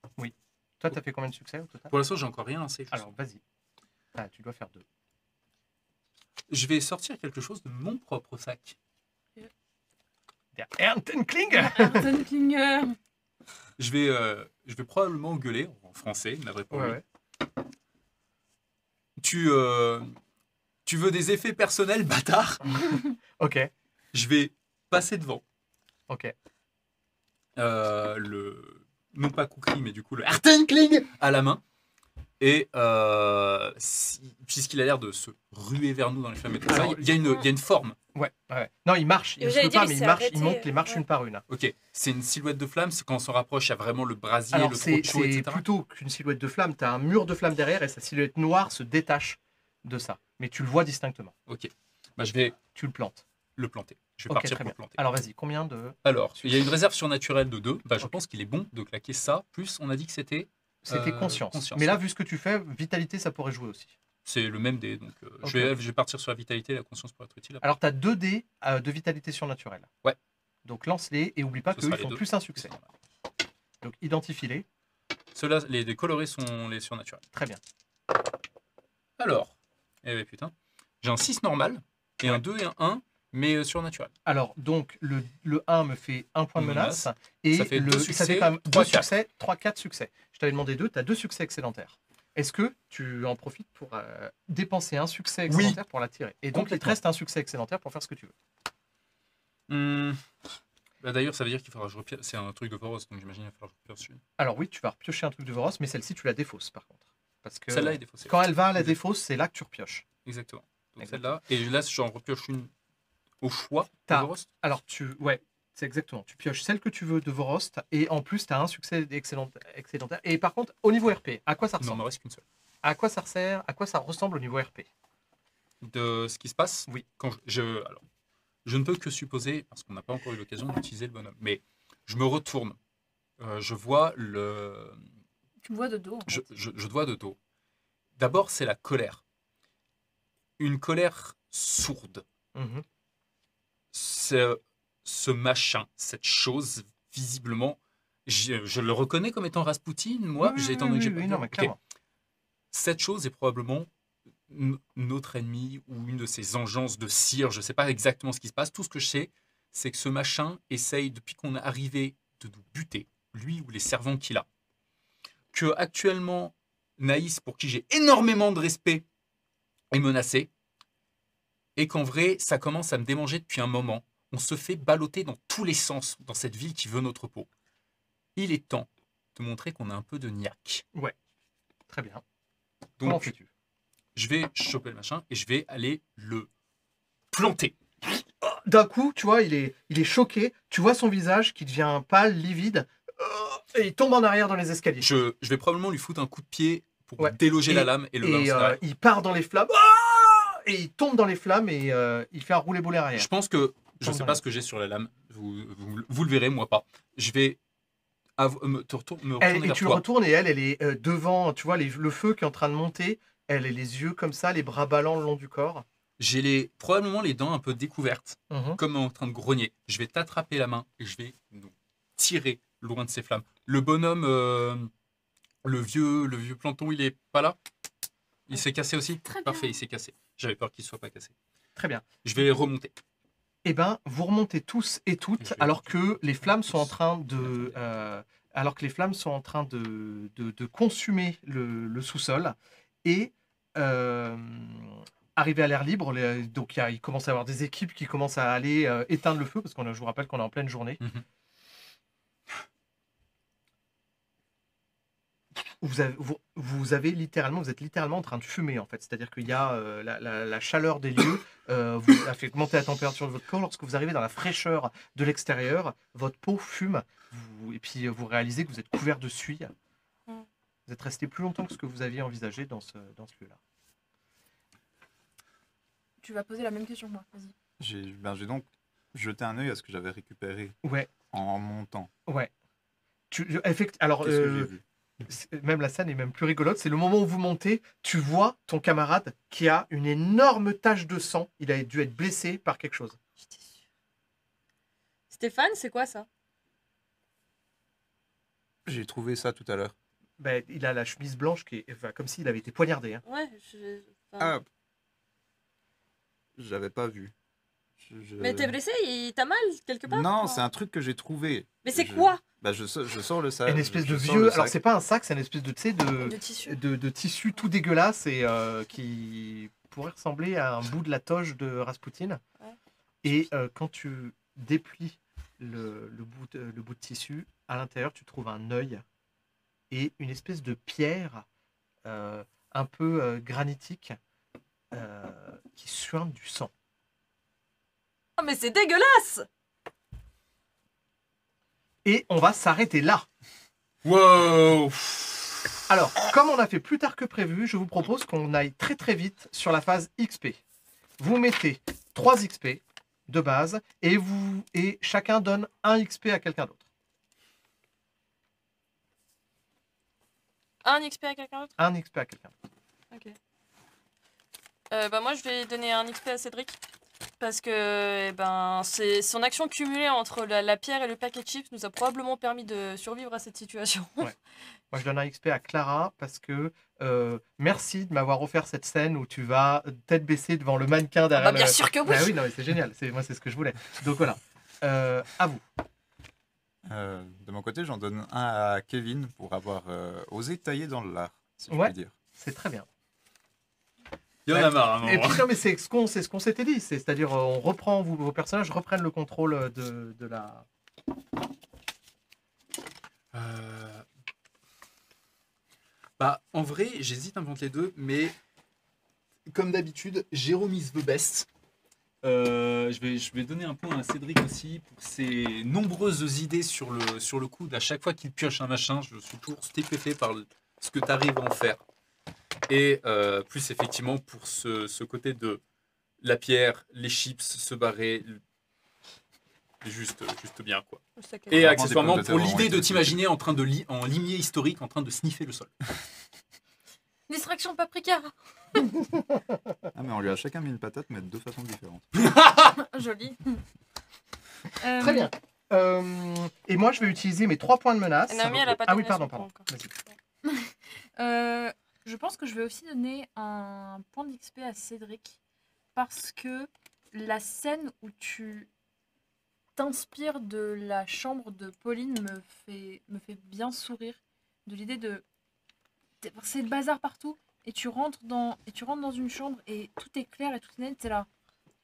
Toi, tu as fait combien de succès au total? Pour l'instant, j'ai encore rien lancé. Alors, vas-y. Ah, tu dois faire 2. Je vais sortir quelque chose de mon propre sac. Der Erntenkling. Arsène Klinger. Je vais probablement gueuler en français, navré pour lui. Ouais. Tu veux des effets personnels, bâtard? Ok, Je vais passer devant. ok. Non pas Kukri, mais du coup le Artenkling à la main. Et puisqu'il a l'air de se ruer vers nous dans les flammes et tout ça, Alors, il y a une forme. Ouais. Non, il marche. Il ne J'allais peut dire, pas, il mais il s'est marche. arrêté, Il monte les marches ouais. une par une. Ok, c'est une silhouette de flamme. C'est quand on s'en rapproche, il y a vraiment le brasier, Alors, le c'est trou de chaud, etc. plutôt qu'une silhouette de flamme. Tu as un mur de flamme derrière et sa silhouette noire se détache de ça. Mais tu le vois distinctement. Ok, bah, je vais Tu le plantes. le planter. Je vais Ok, partir très pour bien. le planter. Alors, vas-y. Combien de... Alors, il y a une réserve surnaturelle de 2. Bah, je Ok. pense qu'il est bon de claquer ça. Plus, on a dit que c'était. C'était conscience. conscience. Mais là, vu ce que tu fais, vitalité, ça pourrait jouer aussi. C'est le même dé. Donc, Ok. je vais partir sur la vitalité et la conscience pour être utile. Alors, tu as 2 dés de vitalité surnaturelle. Ouais. Donc, lance-les et oublie pas Ce qu'eux, sera ils les font deux. plus un succès. Donc, identifie-les. Ceux-là, les colorés sont les surnaturels. Très bien. Alors, eh ben, putain, j'ai un 6 normal et un 2 et un 1, mais surnaturel. Alors, donc, le 1 me fait 1 point de menace. Et Ça fait deux ça succès, fait quand même 2 trois, quatre. succès, 3, 4 succès. Je t'avais demandé 2, tu as 2 succès excédentaires. Est-ce que tu en profites pour dépenser un succès excédentaire pour la tirer? Et donc, il te Complètement. reste un succès excédentaire pour faire ce que tu veux. Bah, d'ailleurs, ça veut dire qu'il faudra que je repioche. C'est un truc de Voros, donc j'imagine qu'il va falloir que je repioche une. Alors oui, tu vas repiocher un truc de Voros, mais celle-ci, tu la défausses par contre. Parce que Celle-là est défaussée. quand elle va à la Exact. défausse, c'est là que tu repioches. Exactement. Donc Exactement. celle-là. Et là, j'en repioche une au choix de T'as- Voros. Alors, ouais, c'est exactement. Tu pioches celle que tu veux de Vorost, et en plus, tu as un succès excédentaire. Et par contre, au niveau RP, à quoi ça Non, il ressemble? m'en reste qu'une seule. À quoi ça sert? À quoi ça ressemble au niveau RP? De ce qui se passe. Oui. Quand alors, je ne peux que supposer, parce qu'on n'a pas encore eu l'occasion d'utiliser le bonhomme, mais je me retourne. Je vois Tu me vois de dos. En fait. Je te vois de dos. D'abord, c'est la colère. Une colère sourde. Mhm. Ce machin, cette chose, visiblement, je le reconnais comme étant Rasputin, moi, étant donné que j'ai pas oui, vu. non, mais Ok. clairement. Cette chose est probablement notre ennemi ou une de ses engences de cire. Je ne sais pas exactement ce qui se passe. Tout ce que je sais, c'est que ce machin essaye, depuis qu'on est arrivé, de nous buter, lui ou les servants qu'il a. Que actuellement, Naïs, pour qui j'ai énormément de respect, est menacé. Et qu'en vrai, ça commence à me démanger depuis un moment. On se fait balloter dans tous les sens dans cette ville qui veut notre peau. Il est temps de montrer qu'on a un peu de niaque. Ouais, très bien. Comment Donc, fais-tu? je vais choper le machin et je vais aller le planter. D'un coup, tu vois, il est choqué. Tu vois son visage qui devient pâle, livide. Et il tombe en arrière dans les escaliers. Je vais probablement lui foutre un coup de pied pour Ouais. déloger la lame et le balancer derrière. il part dans les flammes. Et il tombe dans les flammes et il fait un roulé-boulé arrière. Je pense que, je Tombe sais dans pas les- ce que j'ai sur la lame, vous le verrez, moi pas. Je vais me retourner Et vers tu le toi. retournes et elle est devant, tu vois, le feu qui est en train de monter. Elle a les yeux comme ça, les bras ballants le long du corps. J'ai probablement les dents un peu découvertes, Mhm. comme en train de grogner. Je vais t'attraper la main et je vais nous tirer loin de ces flammes. Le bonhomme, le vieux planton, il est pas là? Il s'est cassé aussi? Très bien. Parfait, il s'est cassé. J'avais peur qu'il soit pas cassé. Très bien. Je vais remonter. Eh ben, vous remontez tous et toutes, Je vais alors tous. que les flammes sont en Tous. train de, alors que les flammes sont en train de consumer le sous-sol et arriver à l'air libre. Donc il commence à y avoir des équipes qui commencent à aller éteindre le feu parce je vous rappelle qu'on est en pleine journée. Mhm. Vous êtes littéralement en train de fumer en fait. C'est-à-dire qu'il y a la chaleur des lieux a fait augmenter la température de votre corps. Lorsque vous arrivez dans la fraîcheur de l'extérieur, votre peau fume et puis vous réalisez que vous êtes couvert de suie. Mm. Vous êtes resté plus longtemps que ce que vous aviez envisagé dans ce lieu-là. Tu vas poser la même question que moi. Vas-y. J'ai donc jeté un œil à ce que j'avais récupéré Ouais, en montant. ouais. Alors, Qu'est-ce que j'ai vu? même la scène est même plus rigolote. C'est le moment où vous montez, tu vois ton camarade qui a une énorme tache de sang. Il a dû être blessé par quelque chose. J'étais sûre. Stéphane, c'est quoi ça? J'ai trouvé ça tout à l'heure. Ben, il a la chemise blanche qui est comme s'il avait été poignardé. Hein. Ouais, Ah, j'avais pas vu. Mais t'es blessé? Il t'a mal quelque part? Non, Enfin, c'est un truc que j'ai trouvé. Mais c'est quoi? Bah, je sors le sac. Une espèce de je sors vieux. le Alors, sac. c'est pas un sac, c'est une espèce de, tu sais, De tissu. de tissu tout dégueulasse et qui pourrait ressembler à un bout de la toge de Rasputin. Ouais. Et quand tu déplies le bout de tissu, à l'intérieur, tu trouves un œil et une espèce de pierre un peu granitique qui suinte du sang. Oh, mais c'est dégueulasse! Et on va s'arrêter là. Wow! Alors, comme on a fait plus tard que prévu, je vous propose qu'on aille très très vite sur la phase XP. Vous mettez 3 XP de base et chacun donne 1 XP à quelqu'un d'autre. Un XP à quelqu'un d'autre? 1 XP à quelqu'un d'autre. Ok. Bah moi je vais donner un XP à Cédric. Parce que c'est son action cumulée entre la pierre et le paquet de chips nous a probablement permis de survivre à cette situation. Moi, je donne un XP à Clara parce que merci de m'avoir offert cette scène où tu vas tête baissée devant le mannequin derrière. Bah bien sûr que oui! Bah oui, non, mais c'est génial. Moi, c'est ce que je voulais. Donc voilà. À vous. De mon côté, j'en donne un à Kevin pour avoir osé tailler dans le lard, si je Ouais. puis dire. C'est très bien. Il y en a marre, à un Et moment. puis, non, mais c'est ce qu'on s'était dit. C'est-à-dire, on reprend, vos personnages reprennent le contrôle de la. Bah, en vrai, j'hésite entre les deux, mais comme d'habitude, Jérôme is the best. Je vais donner un point à Cédric aussi pour ses nombreuses idées sur le coup. À chaque fois qu'il pioche un machin, je suis toujours stupéfait par ce que tu arrives à en faire. Et plus effectivement pour ce côté de la pierre, les chips, se barrer. Juste bien, quoi. Ça Et Vraiment accessoirement, des pommes de pour terre l'idée en de white t'imaginer en train de en limier historique, en train de sniffer le sol. Distraction paprika. Ah, mais on lui a chacun mis une patate, mais de 2 façons différentes. Joli. Très bien. Et moi, je vais utiliser mes 3 points de menace. Naomi, elle a pas Ah oui, terminé pardon, son pardon. point encore. Vas-y. Je pense que je vais aussi donner un point d'XP à Cédric parce que la scène où tu t'inspires de la chambre de Pauline me fait bien sourire. De l'idée de... C'est le bazar partout et tu rentres dans une chambre et tout est clair et tout est net. T'es là.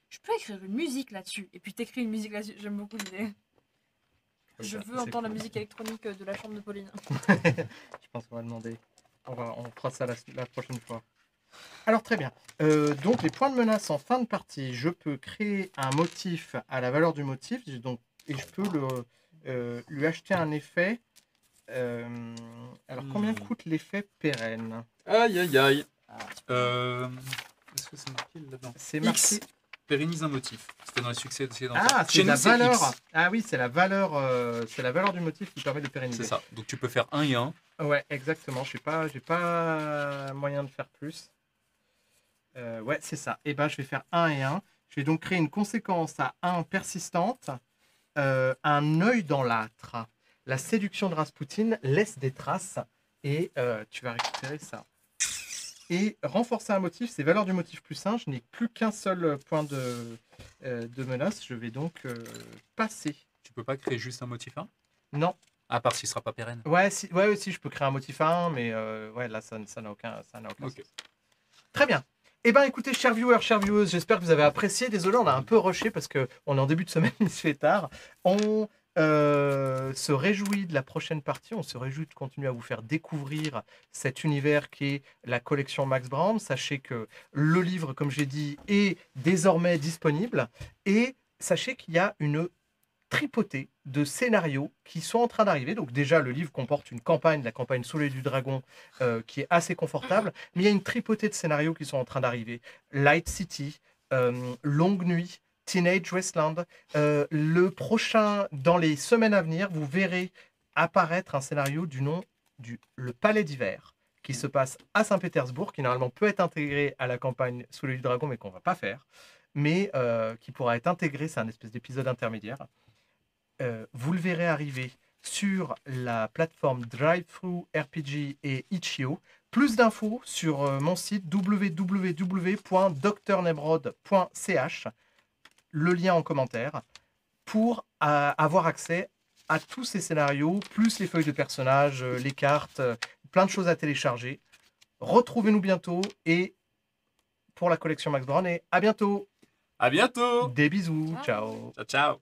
Je peux écrire une musique là-dessus. Et puis t'écris une musique là-dessus. J'aime beaucoup l'idée. Je veux entendre la musique électronique de la chambre de Pauline. Je pense qu'on va demander. On fera ça la prochaine fois. Alors très bien. Donc les points de menace en fin de partie, je peux créer un motif à la valeur du motif. Donc, et je peux lui acheter un effet. Alors combien coûte l'effet pérenne? Aïe, aïe, aïe. Est-ce que c'est marqué là-dedans? C'est marqué. X pérennise un motif. C'était dans les succès. Ah, c'est Chez la nous, c'est valeur. X. Ah oui, c'est la valeur du motif qui permet de pérenniser. C'est ça. Donc tu peux faire 1 et 1. Ouais, exactement. J'ai pas moyen de faire plus. Ouais, c'est ça. Et ben, je vais faire 1 et 1. Je vais donc créer une conséquence à 1 persistante. Un œil dans l'âtre. La séduction de Rasputin laisse des traces. Et tu vas récupérer ça. Et renforcer un motif, c'est valeur du motif plus 1. Je n'ai plus qu'un seul point de menace. Je vais donc passer. Tu peux pas créer juste un motif 1? Non. À part s'il sera pas pérenne. Ouais, si, je peux créer un motif à 1, mais ouais, là, ça n'a aucun Ok. sens. Très bien. Eh bien, écoutez, chers viewers, chères vieweuses, j'espère que vous avez apprécié. Désolé, on a un peu rushé parce qu'on est en début de semaine, il se fait tard. On se réjouit de la prochaine partie. On se réjouit de continuer à vous faire découvrir cet univers qui est la collection Max Brown. Sachez que le livre, comme j'ai dit, est désormais disponible. Et sachez qu'il y a une tripotée de scénarios qui sont en train d'arriver. Donc déjà, le livre comporte une campagne, la campagne Sous l'œil du dragon, qui est assez confortable. Mais il y a une tripotée de scénarios qui sont en train d'arriver. Light City, Longue Nuit, Teenage Wasteland. Le prochain, dans les semaines à venir, vous verrez apparaître un scénario du nom du Le Palais d'hiver, qui se passe à Saint-Pétersbourg, qui normalement peut être intégré à la campagne Sous l'œil du dragon, mais qu'on ne va pas faire, mais qui pourra être intégré, c'est un espèce d'épisode intermédiaire. Vous le verrez arriver sur la plateforme Drive-Thru RPG et Itch.io. Plus d'infos sur mon site www.drnemrod.ch, le lien en commentaire, pour avoir accès à tous ces scénarios, plus les feuilles de personnages, les cartes, plein de choses à télécharger. Retrouvez-nous bientôt et pour la collection Max Brown, et à bientôt. À bientôt. Des bisous, ciao. Ciao, ciao.